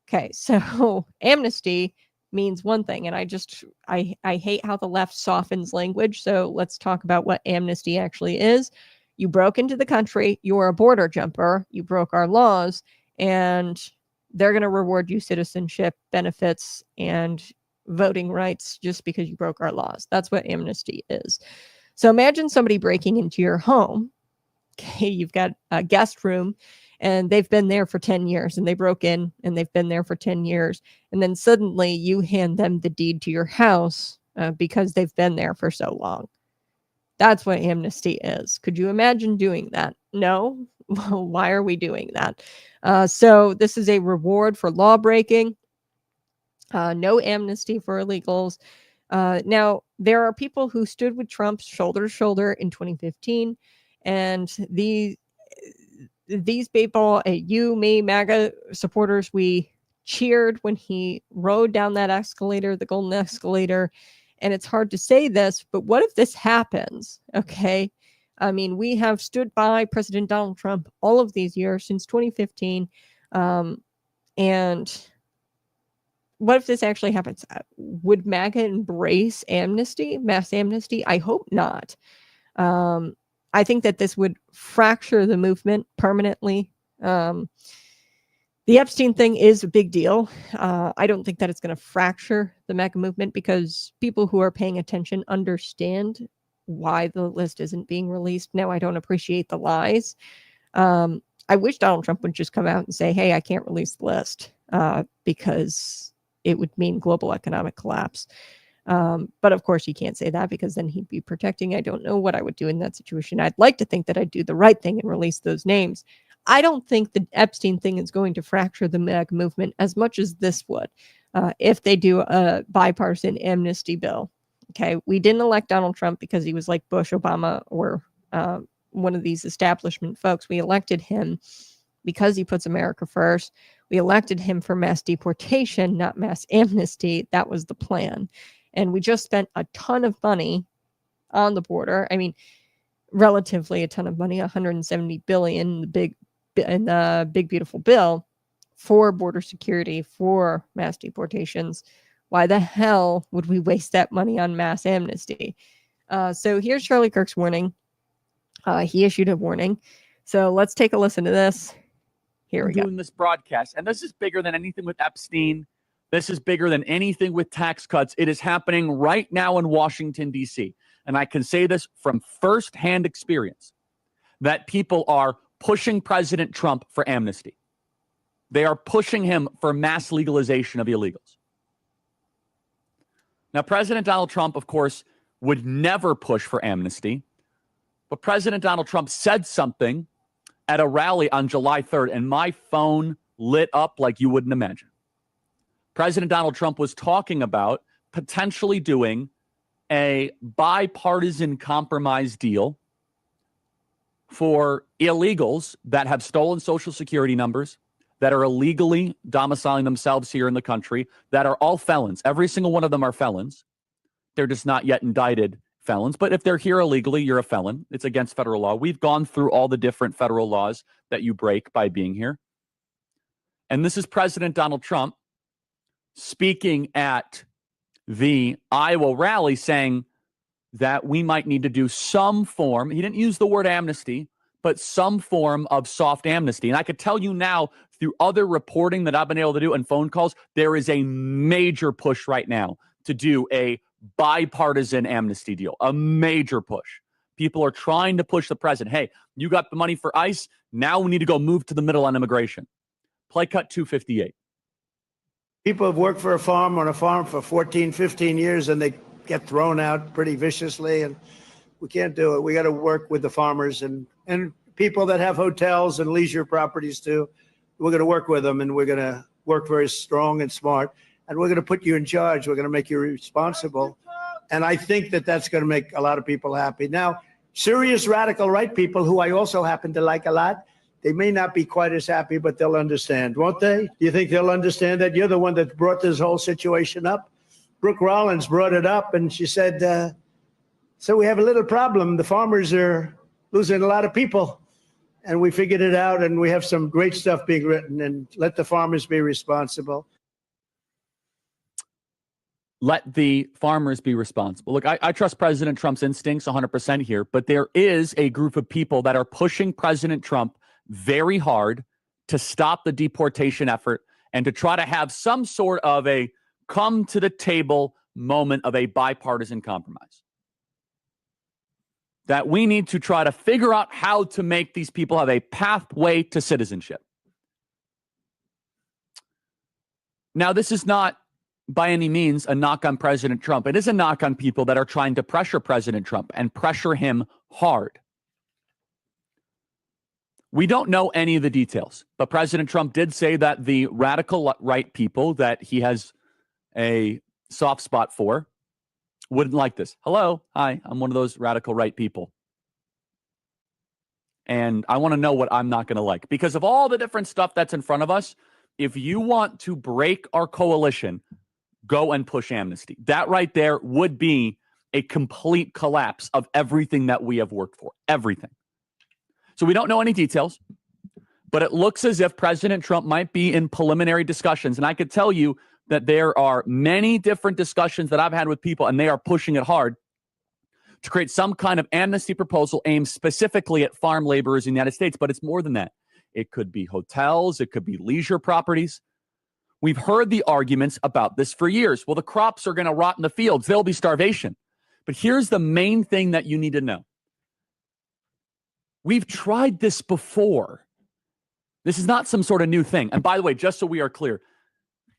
Okay, so amnesty means one thing. And I hate how the left softens language. So let's talk about what amnesty actually is. You broke into the country. You're a border jumper. You broke our laws. And they're going to reward you citizenship benefits and voting rights just because you broke our laws. That's what amnesty is. So imagine somebody breaking into your home. Okay, you've got a guest room and they've been there for 10 years and they broke in and they've been there for 10 years. And then suddenly you hand them the deed to your house because they've been there for so long. That's what amnesty is. Could you imagine doing that? No. Why are we doing that? So this is a reward for law breaking. No amnesty for illegals. Now, there are people who stood with Trump shoulder to shoulder in 2015. And these people, you, me, MAGA supporters, we cheered when he rode down that escalator, the golden escalator. And it's hard to say this, but what if this happens? Okay. I mean, we have stood by President Donald Trump all of these years since 2015. And what if this actually happens? Would MAGA embrace amnesty, mass amnesty? I hope not. I think that this would fracture the movement permanently. The Epstein thing is a big deal. I don't think that it's going to fracture the MAGA movement because people who are paying attention understand why the list isn't being released. Now, I don't appreciate the lies. I wish Donald Trump would just come out and say, hey, I can't release the list because it would mean global economic collapse. But of course, he can't say that because then he'd be protecting. I don't know what I would do in that situation. I'd like to think that I'd do the right thing and release those names. I don't think the Epstein thing is going to fracture the MAGA movement as much as this would if they do a bipartisan amnesty bill. Okay, we didn't elect Donald Trump because he was like Bush, Obama, or one of these establishment folks. We elected him because he puts America first. We elected him for mass deportation, not mass amnesty. That was the plan. And we just spent a ton of money on the border. I mean, relatively a ton of money, $170 billion, in the big beautiful bill for border security, for mass deportations. Why the hell would we waste that money on mass amnesty? So here's Charlie Kirk's warning. He issued a warning. So let's take a listen to this. Here we go. Doing this broadcast, and this is bigger than anything with Epstein. This is bigger than anything with tax cuts. It is happening right now in Washington, D.C. And I can say this from firsthand experience, that people are pushing President Trump for amnesty. They are pushing him for mass legalization of illegals. Now, President Donald Trump, of course, would never push for amnesty. But President Donald Trump said something at a rally on July 3rd, and my phone lit up like you wouldn't imagine. President Donald Trump was talking about potentially doing a bipartisan compromise deal for illegals that have stolen Social Security numbers, that are illegally domiciling themselves here in the country, that are all felons. Every single one of them are felons. They're just not yet indicted felons. But if they're here illegally, you're a felon. It's against federal law. We've gone through all the different federal laws that you break by being here. And this is President Donald Trump speaking at the Iowa rally saying that we might need to do some form, he didn't use the word amnesty, but some form of soft amnesty. And I could tell you now through other reporting that I've been able to do and phone calls, there is a major push right now to do a bipartisan amnesty deal, a major push. People are trying to push the president. Hey, you got the money for ICE. Now we need to go move to the middle on immigration. Play cut 258. People have worked for a farm on a farm for 14, 15 years, and they get thrown out pretty viciously, and we can't do it. We got to work with the farmers and people that have hotels and leisure properties too. We're going to work with them, and we're going to work very strong and smart, and we're going to put you in charge. We're going to make you responsible. And I think that that's going to make a lot of people happy. Now, serious radical right people, who I also happen to like a lot, they may not be quite as happy, but they'll understand, won't they? Do you think they'll understand that? You're the one that brought this whole situation up. Brooke Rollins brought it up, and she said, so we have a little problem. The farmers are losing a lot of people. And we figured it out, and we have some great stuff being written, and let the farmers be responsible. Let the farmers be responsible. Look, I trust President Trump's instincts 100% here, but there is a group of people that are pushing President Trump very hard to stop the deportation effort and to try to have some sort of a come to the table moment of a bipartisan compromise. That we need to try to figure out how to make these people have a pathway to citizenship. Now, this is not by any means a knock on President Trump. It is a knock on people that are trying to pressure President Trump and pressure him hard. We don't know any of the details, but President Trump did say that the radical right people that he has a soft spot for wouldn't like this. Hello, hi, I'm one of those radical right people. And I want to know what I'm not going to like. Because of all the different stuff that's in front of us, if you want to break our coalition, go and push amnesty. That right there would be a complete collapse of everything that we have worked for. Everything. So we don't know any details, but it looks as if President Trump might be in preliminary discussions. And I could tell you that there are many different discussions that I've had with people, and they are pushing it hard to create some kind of amnesty proposal aimed specifically at farm laborers in the United States. But it's more than that. It could be hotels. It could be leisure properties. We've heard the arguments about this for years. Well, the crops are going to rot in the fields. There'll be starvation. But here's the main thing that you need to know. We've tried this before. This is not some sort of new thing. And by the way, just so we are clear,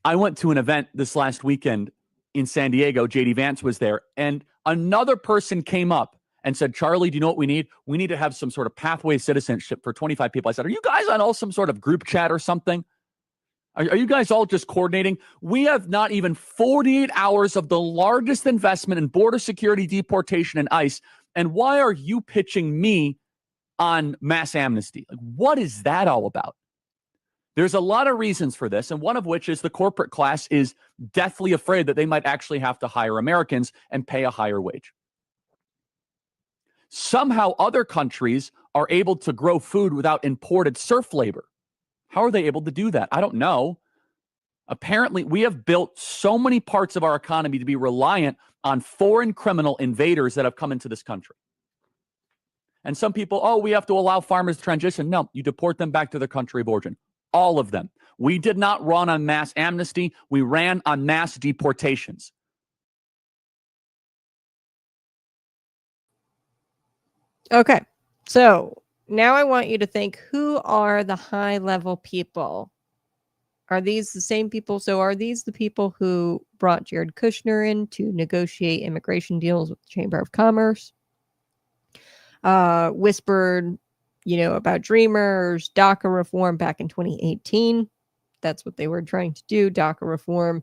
I went to an event this last weekend in San Diego. JD Vance was there. And another person came up and said, Charlie, do you know what we need? We need to have some sort of pathway citizenship for 25 people. I said, are you guys on all some sort of group chat or something? Are you guys all just coordinating? We have not even 48 hours of the largest investment in border security, deportation, and ICE. And why are you pitching me on mass amnesty? Like, what is that all about? There's a lot of reasons for this, and one of which is the corporate class is deathly afraid that they might actually have to hire Americans and pay a higher wage. Somehow other countries are able to grow food without imported serf labor. How are they able to do that? I don't know. Apparently, we have built so many parts of our economy to be reliant on foreign criminal invaders that have come into this country. And some people, oh, we have to allow farmers to transition. No, you deport them back to their country of origin. All of them. We did not run on mass amnesty. We ran on mass deportations. Okay. So now I want you to think, who are the high-level people? Are these the same people? So are these the people who brought Jared Kushner in to negotiate immigration deals with the Chamber of Commerce? Whispered, about Dreamers, DACA reform back in 2018. That's what they were trying to do, DACA reform.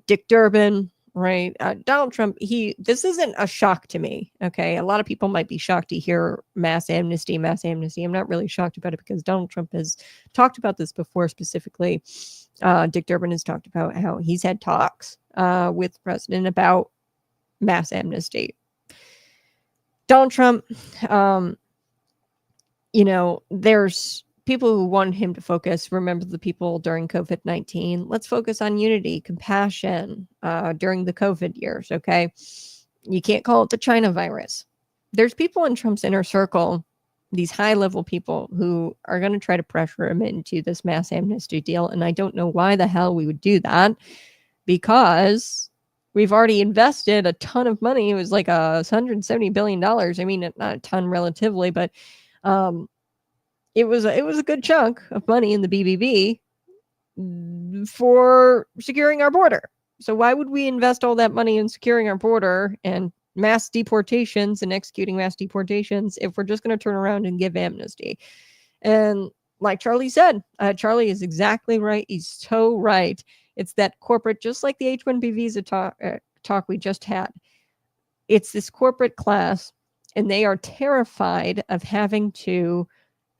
Dick Durbin, right? Donald Trump, this isn't a shock to me, okay? A lot of people might be shocked to hear mass amnesty. I'm not really shocked about it because Donald Trump has talked about this before specifically. Dick Durbin has talked about how he's had talks with the president about mass amnesty. Donald Trump, there's people who want him to focus. Remember the people during COVID-19. Let's focus on unity, compassion during the COVID years, okay? You can't call it the China virus. There's people in Trump's inner circle, these high-level people who are going to try to pressure him into this mass amnesty deal, and I don't know why the hell we would do that, because we've already invested a ton of money. It was like $170 billion. I mean, not a ton relatively, but it was a good chunk of money in the BBB for securing our border. So why would we invest all that money in securing our border and mass deportations and executing mass deportations if we're just going to turn around and give amnesty? And like Charlie said, Charlie is exactly right. He's so right. It's that corporate, just like the H-1B visa talk we just had. It's this corporate class, and they are terrified of having to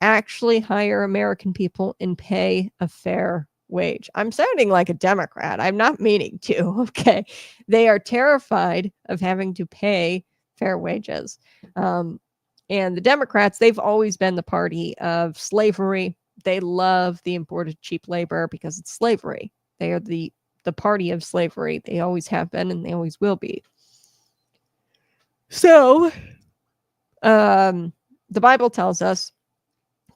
actually hire American people and pay a fair wage. I'm sounding like a Democrat. I'm not meaning to. Okay. They are terrified of having to pay fair wages. And the Democrats, they've always been the party of slavery. They love the imported cheap labor because it's slavery. They are the party of slavery. They always have been, and they always will be. So, the Bible tells us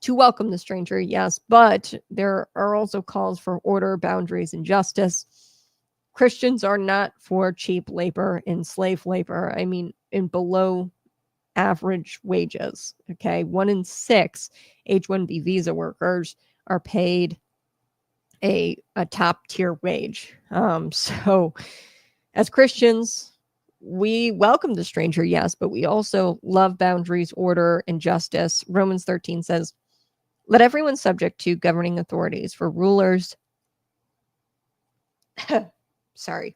to welcome the stranger, yes, but there are also calls for order, boundaries, and justice. Christians are not for cheap labor and slave labor. I mean, in below average wages. Okay. 1 in 6 H-1B visa workers are paid a top tier wage. So as Christians, we welcome the stranger, yes, but we also love boundaries, order, and justice. Romans 13 says, let everyone subject to governing authorities, for rulers. Sorry.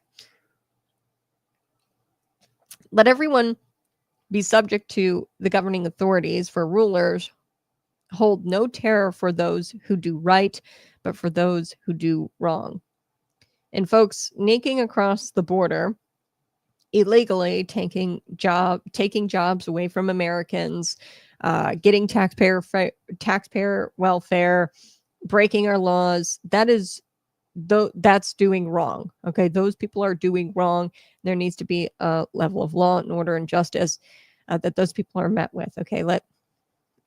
Let everyone be subject to the governing authorities, for rulers hold no terror for those who do right, but for those who do wrong. And folks, sneaking across the border, illegally taking jobs away from Americans, getting taxpayer welfare, breaking our laws, that's doing wrong. Okay, those people are doing wrong. There needs to be a level of law and order and justice that those people are met with. Okay, let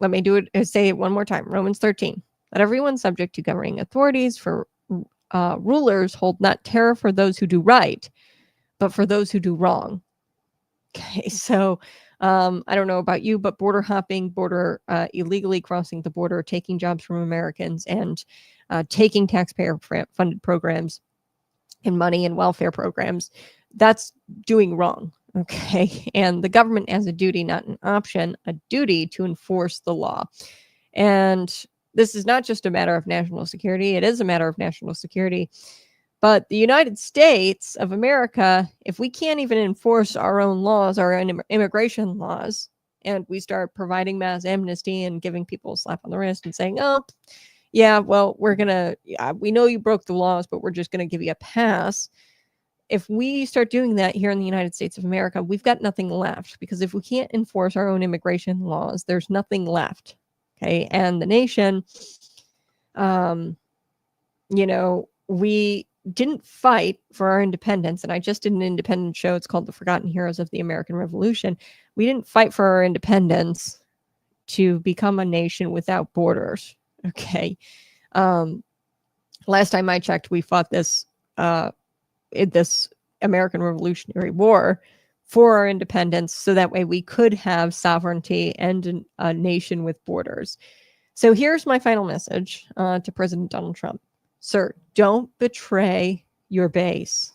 me do it. Say it one more time. Romans 13. Let everyone subject to governing authorities, for rulers hold not terror for those who do right, but for those who do wrong. Okay, so I don't know about you, but border hopping, illegally crossing the border, taking jobs from Americans, and taking taxpayer-funded programs and money and welfare programs, that's doing wrong. Okay, and the government has a duty, not an option, a duty to enforce the law. And this is not just a matter of national security. It is a matter of national security. But the United States of America, if we can't even enforce our own laws, our own immigration laws, and we start providing mass amnesty and giving people a slap on the wrist and saying, oh, yeah, well, we know you broke the laws, but we're just going to give you a pass. If we start doing that here in the United States of America, we've got nothing left, because if we can't enforce our own immigration laws, there's nothing left. Okay. And the nation, we didn't fight for our independence. And I just did an independence show. It's called The Forgotten Heroes of the American Revolution. We didn't fight for our independence to become a nation without borders. Okay. Last time I checked, we fought this American Revolutionary War for our independence, so that way we could have sovereignty and a nation with borders. So here's my final message to President Donald Trump. Sir, don't betray your base.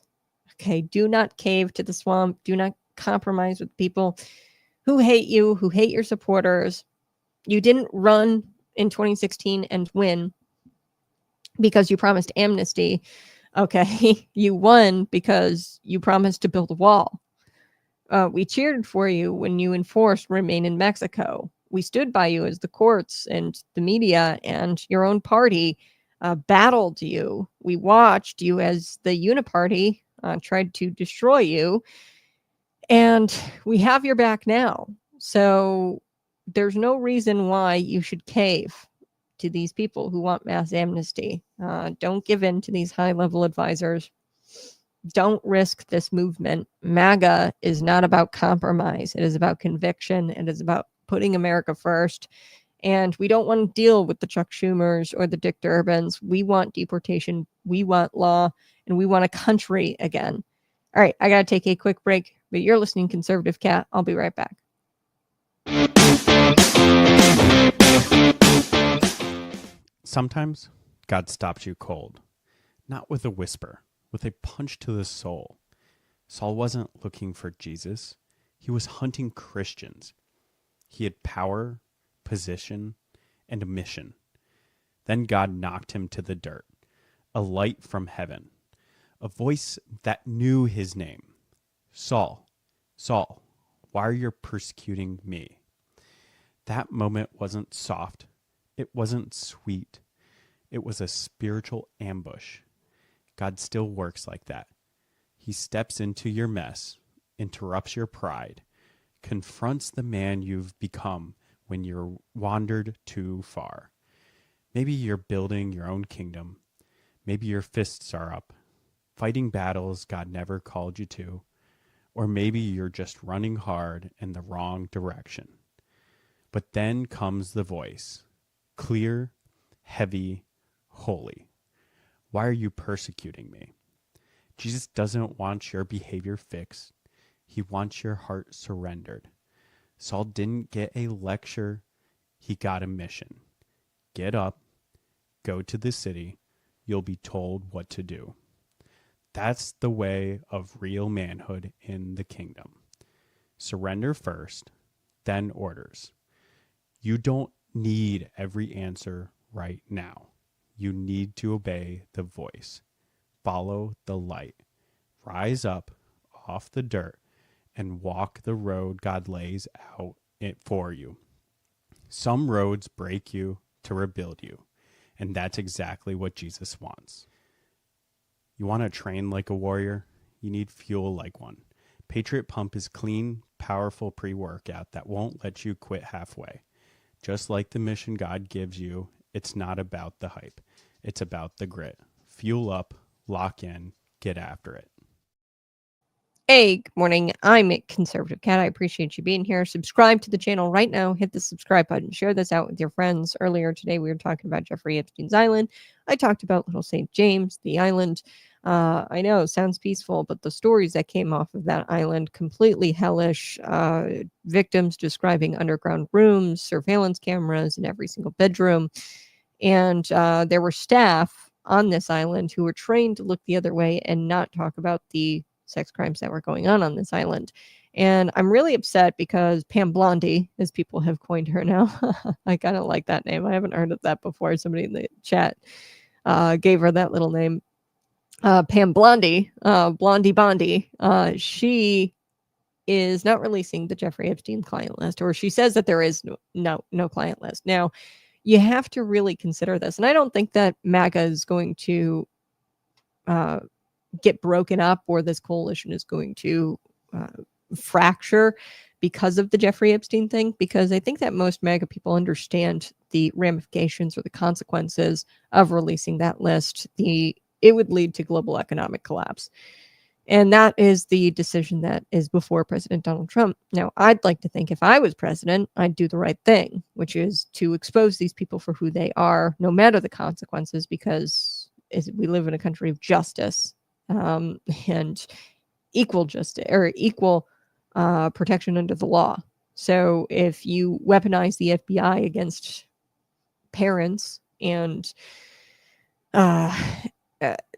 Okay, do not cave to the swamp. Do not compromise with people who hate you, who hate your supporters. You didn't run in 2016 and win because you promised amnesty. Okay, you won because you promised to build a wall. We cheered for you when you enforced Remain in Mexico. We stood by you as the courts and the media and your own party battled you. We watched you as the Uniparty tried to destroy you. And we have your back now. So there's no reason why you should cave to these people who want mass amnesty. Don't give in to these high-level advisors. Don't risk this movement. MAGA is not about compromise. It is about conviction. It is about putting America first. And we don't want to deal with the Chuck Schumers or the Dick Durbins. We want deportation. We want law. And we want a country again. All right, I got to take a quick break. But you're listening to Conservative Cat. I'll be right back. Sometimes God stops you cold. not with a whisper, with a punch to the soul. Saul wasn't looking for Jesus. He was hunting Christians. He had power, position, and a mission. Then God knocked him to the dirt. A light from heaven. A voice that knew his name. Saul, Saul, why are you persecuting me? That moment wasn't soft. It wasn't sweet. It was a spiritual ambush. God still works like that. He steps into your mess, interrupts your pride, confronts the man you've become when you're wandered too far. Maybe you're building your own kingdom. Maybe your fists are up, fighting battles God never called you to. Or maybe you're just running hard in the wrong direction. But then comes the voice, clear, heavy, holy. Why are you persecuting me? Jesus doesn't want your behavior fixed. He wants your heart surrendered. Saul didn't get a lecture. He got a mission. Get up, go to the city. You'll be told what to do. That's the way of real manhood in the kingdom. Surrender first, then orders. You don't need every answer right now. You need to obey the voice. Follow the light. Rise up off the dirt and walk the road God lays out for you. Some roads break you to rebuild you, and that's exactly what Jesus wants. You want to train like a warrior? You need fuel like one. Patriot Pump is clean, powerful pre-workout that won't let you quit halfway. Just like the mission God gives you, it's not about the hype. It's about the grit. Fuel up, lock in, get after it. Hey, good morning. I'm a Conservative Cat. I appreciate you being here. Subscribe to the channel right now. Hit the subscribe button. Share this out with your friends. Earlier today, we were talking about Jeffrey Epstein's island. I talked about Little St. James, the island. I know, sounds peaceful, but the stories that came off of that island, completely hellish. Victims describing underground rooms, surveillance cameras in every single bedroom. And there were staff on this island who were trained to look the other way and not talk about the sex crimes that were going on this island. And I'm really upset because Pam Blondie, as people have coined her now, I kind of like that name. I haven't heard of that before. Somebody in the chat gave her that little name. Pam Blondie, Blondie Bondi, she is not releasing the Jeffrey Epstein client list, or she says that there is no client list. Now, you have to really consider this. And I don't think that MAGA is going to get broken up, or this coalition is going to fracture because of the Jeffrey Epstein thing, because I think that most MAGA people understand the ramifications or the consequences of releasing that list. It would lead to global economic collapse. And that is the decision that is before President Donald Trump. Now, I'd like to think if I was president, I'd do the right thing, which is to expose these people for who they are, no matter the consequences, because we live in a country of justice. And equal justice, or equal protection under the law. So if you weaponize the FBI against parents and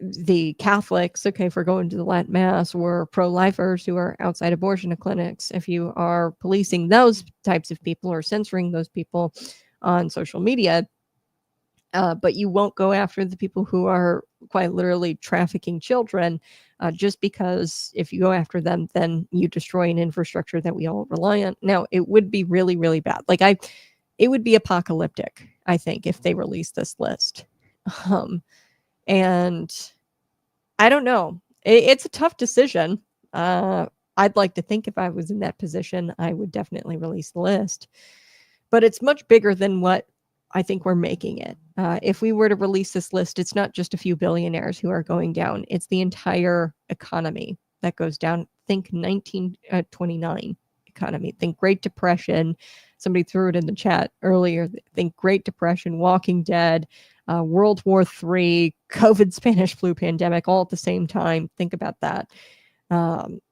the Catholics, okay, for going to the Latin Mass, or pro-lifers who are outside abortion clinics, if you are policing those types of people or censoring those people on social media, but you won't go after the people who are quite literally trafficking children, just because if you go after them, then you destroy an infrastructure that we all rely on. Now, it would be really, really bad. It would be apocalyptic, I think, if they release this list. And I don't know. It's a tough decision. I'd like to think if I was in that position, I would definitely release the list. But it's much bigger than what I think we're making it. If we were to release this list, it's not just a few billionaires who are going down. It's the entire economy that goes down. Think 1929 economy. Think Great Depression. Somebody threw it in the chat earlier. Think Great Depression, Walking Dead, World War III, COVID, Spanish flu pandemic, all at the same time. Think about that.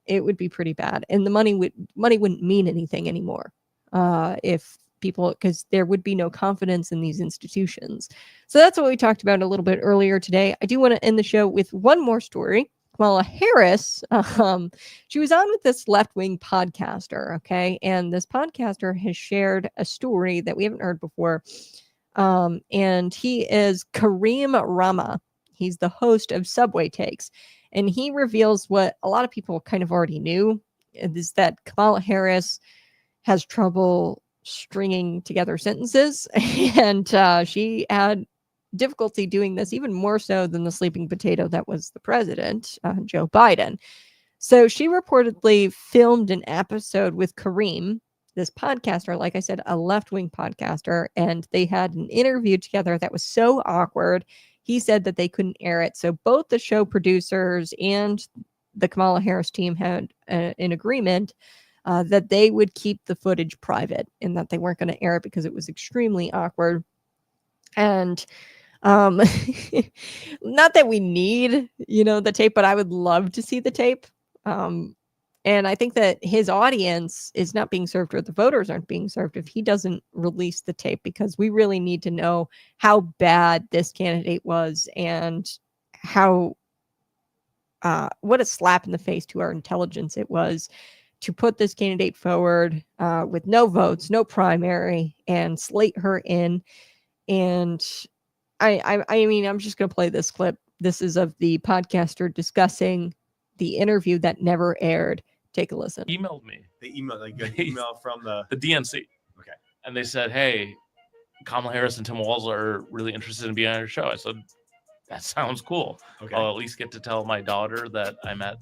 It would be pretty bad. And the money wouldn't mean anything anymore if people because there would be no confidence in these institutions. So that's what we talked about a little bit earlier today. I do want to end the show with one more story. Kamala Harris, she was on with this left-wing podcaster, okay? And this podcaster has shared a story that we haven't heard before. And he is Kareem Rama. He's the host of Subway Takes. And he reveals what a lot of people kind of already knew, is that Kamala Harris has trouble stringing together sentences. And she had difficulty doing this even more so than the sleeping potato that was the president, Joe Biden. So she reportedly filmed an episode with Kareem, this podcaster, like I said, a left-wing podcaster, and they had an interview together that was so awkward. He said that they couldn't air it. So both the show producers and the Kamala Harris team had an agreement that they would keep the footage private and that they weren't going to air it because it was extremely awkward. And not that we need, the tape, but I would love to see the tape. And I think that his audience is not being served, or the voters aren't being served, if he doesn't release the tape, because we really need to know how bad this candidate was and how, what a slap in the face to our intelligence it was to put this candidate forward with no votes, no primary, and slate her in. And I mean, I'm just going to play this clip. This is of the podcaster discussing the interview that never aired. Take a listen. Emailed me. They emailed, like, an email from the DNC. Okay. And they said, hey, Kamala Harris and Tim Walz are really interested in being on your show. I said, that sounds cool. Okay. I'll at least get to tell my daughter that I met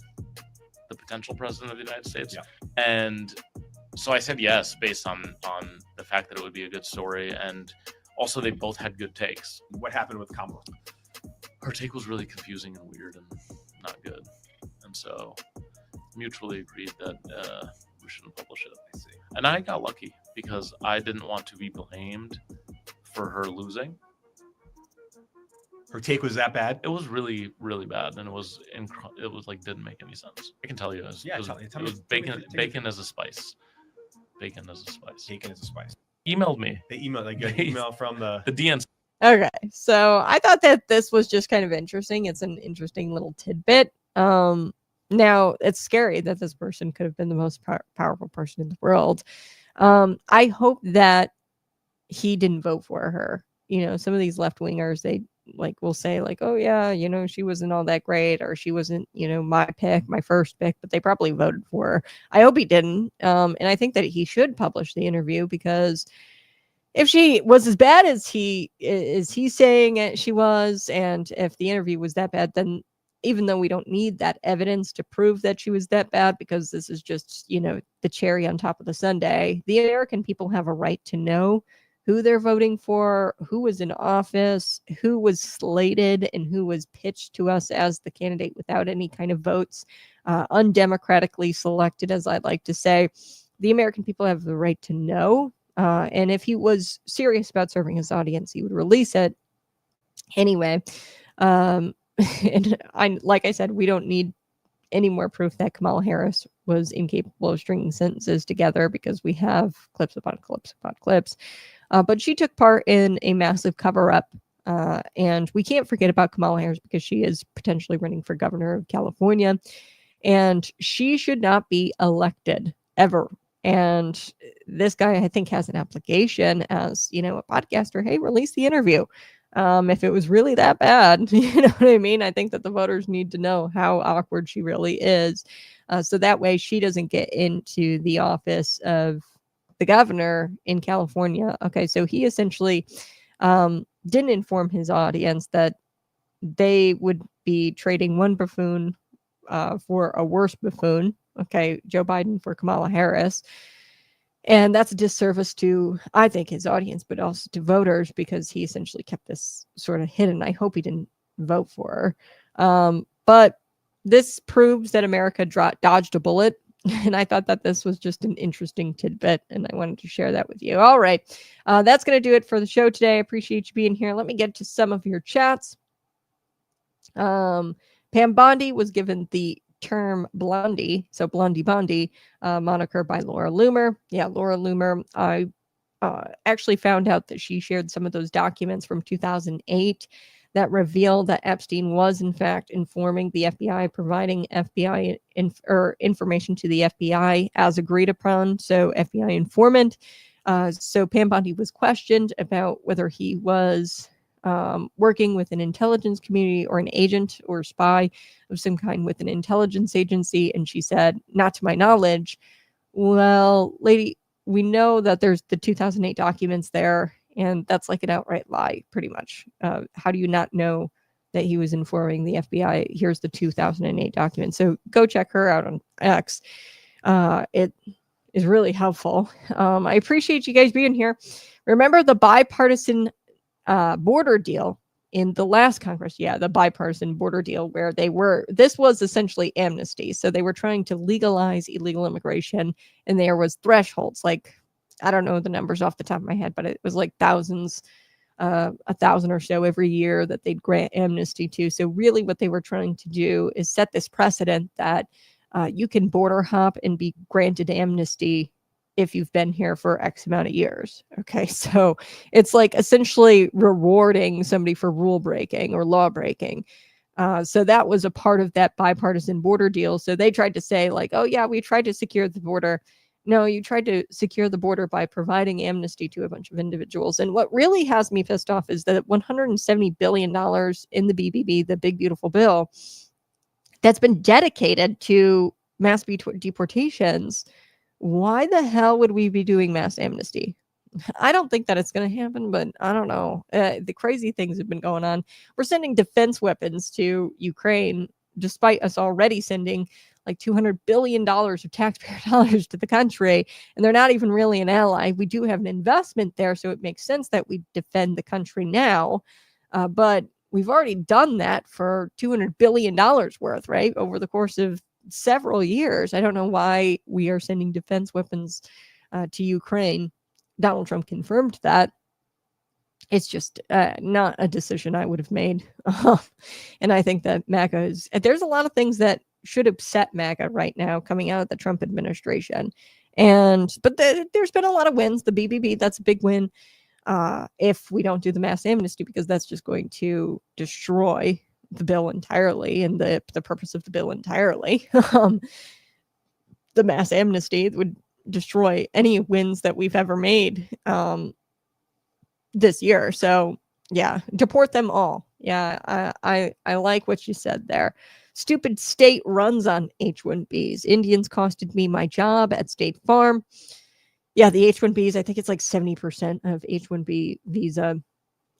the potential president of the United States. Yeah. And so I said yes, based on the fact that it would be a good story. And also they both had good takes. What happened with Kamala? Her take was really confusing and weird and not good. And so mutually agreed that we shouldn't publish it. I see. And I got lucky because I didn't want to be blamed for her losing. Her take was that bad? It was really, really bad, and it was like didn't make any sense. I can tell you, it was bacon as a spice. Bacon as a spice. Bacon as a spice. Emailed me. They emailed, like, an email from the DNC. Okay, so I thought that this was just kind of interesting. It's an interesting little tidbit. Now, it's scary that this person could have been the most powerful person in the world. I hope that he didn't vote for her. Some of these left-wingers, they will say oh yeah, she wasn't all that great, or she wasn't, my pick, my first pick, but they probably voted for her. I hope he didn't. And I think that he should publish the interview, because if she was as bad as he's saying she was, and if the interview was that bad, then even though we don't need that evidence to prove that she was that bad, because this is just, the cherry on top of the sundae, the American people have a right to know who they're voting for, who was in office, who was slated, and who was pitched to us as the candidate without any kind of votes, undemocratically selected, as I'd like to say. The American people have the right to know. And if he was serious about serving his audience, he would release it. Anyway, and like I said, we don't need any more proof that Kamala Harris was incapable of stringing sentences together, because we have clips upon clips upon clips. But she took part in a massive cover-up, and we can't forget about Kamala Harris, because she is potentially running for governor of California, and she should not be elected ever. And this guy, I think, has an application as, a podcaster. Hey, release the interview. If it was really that bad, you know what I mean? I think that the voters need to know how awkward she really is. So that way she doesn't get into the office of the governor in California. Okay, so he essentially didn't inform his audience that they would be trading one buffoon for a worse buffoon. Okay, Joe Biden for Kamala Harris. And that's a disservice to, I think, his audience, but also to voters, because he essentially kept this sort of hidden. I hope he didn't vote for her. But this proves that America dodged a bullet. And I thought that this was just an interesting tidbit, and I wanted to share that with you. All right. That's going to do it for the show today. I appreciate you being here. Let me get to some of your chats. Pam Bondi was given the term Blondie, so Blondie Bondi, moniker by Laura Loomer. Yeah, Laura Loomer. I actually found out that she shared some of those documents from 2008 that revealed that Epstein was in fact informing the FBI, providing FBI information to the FBI as agreed upon. So FBI informant. So Pam Bondi was questioned about whether he was working with an intelligence community or an agent or spy of some kind with an intelligence agency. And she said, not to my knowledge. Well, lady, we know that there's the 2008 documents there, and that's like an outright lie, pretty much. How do you not know that he was informing the FBI? Here's the 2008 documents. So go check her out on X. It is really helpful. I appreciate you guys being here. Remember the bipartisan border deal in the last Congress? Yeah, the bipartisan border deal where this was essentially amnesty. So they were trying to legalize illegal immigration, and there was thresholds, like, I don't know the numbers off the top of my head, but it was like thousands, 1,000 or so every year that they'd grant amnesty to. So really what they were trying to do is set this precedent that you can border hop and be granted amnesty if you've been here for X amount of years. Okay, so it's like essentially rewarding somebody for rule breaking or law breaking. So that was a part of that bipartisan border deal. So they tried to say like, oh yeah, we tried to secure the border. No, you tried to secure the border by providing amnesty to a bunch of individuals. And what really has me pissed off is that $170 billion in the BBB, the big beautiful bill, that's been dedicated to mass deportations. Why the hell would we be doing mass amnesty? I don't think that it's going to happen, but I don't know. The crazy things have been going on. We're sending defense weapons to Ukraine, despite us already sending like $200 billion of taxpayer dollars to the country, and they're not even really an ally. We do have an investment there, so it makes sense that we defend the country now, but we've already done that for $200 billion worth, right, over the course of several years. I don't know why we are sending defense weapons to Ukraine. Donald Trump confirmed that. It's just not a decision I would have made. And I think that MAGA there's a lot of things that should upset MAGA right now coming out of the Trump administration. But there's been a lot of wins. The BBB, that's a big win. If we don't do the mass amnesty, because that's just going to destroy the bill entirely and the purpose of the bill entirely. The mass amnesty would destroy any wins that we've ever made this year. So yeah, deport them all. Yeah, I like what you said there. Stupid state runs on H-1Bs. Indians costed me my job at State Farm. Yeah, the H-1Bs, I think it's like 70% of H-1B visa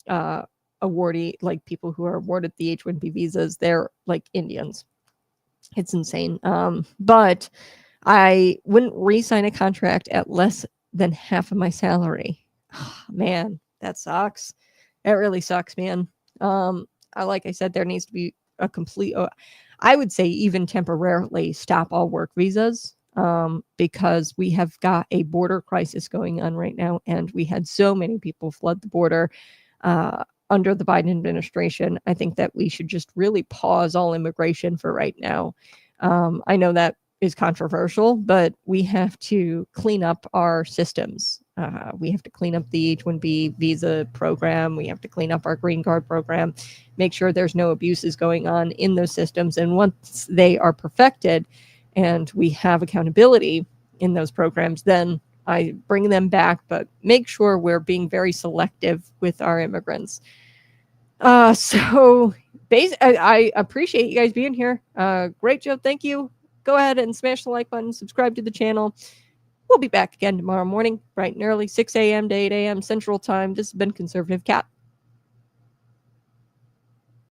awardee, like people who are awarded the H-1B visas, they're like Indians. It's insane. But I wouldn't re-sign a contract at less than half of my salary. Oh, man, that sucks. It really sucks, man. Like I said, there needs to be a complete, I would say even temporarily stop all work visas, because we have got a border crisis going on right now. And we had so many people flood the border under the Biden administration. I think that we should just really pause all immigration for right now. I know that is controversial, but we have to clean up our systems. We have to clean up the H-1B visa program. We have to clean up our green card program, make sure there's no abuses going on in those systems. And once they are perfected and we have accountability in those programs, then I bring them back, but make sure we're being very selective with our immigrants. So I appreciate you guys being here. Great job. Thank you. Go ahead and smash the like button, subscribe to the channel. We'll be back again tomorrow morning, bright and early, 6 a.m. to 8 a.m. Central Time. This has been Conservative Cat.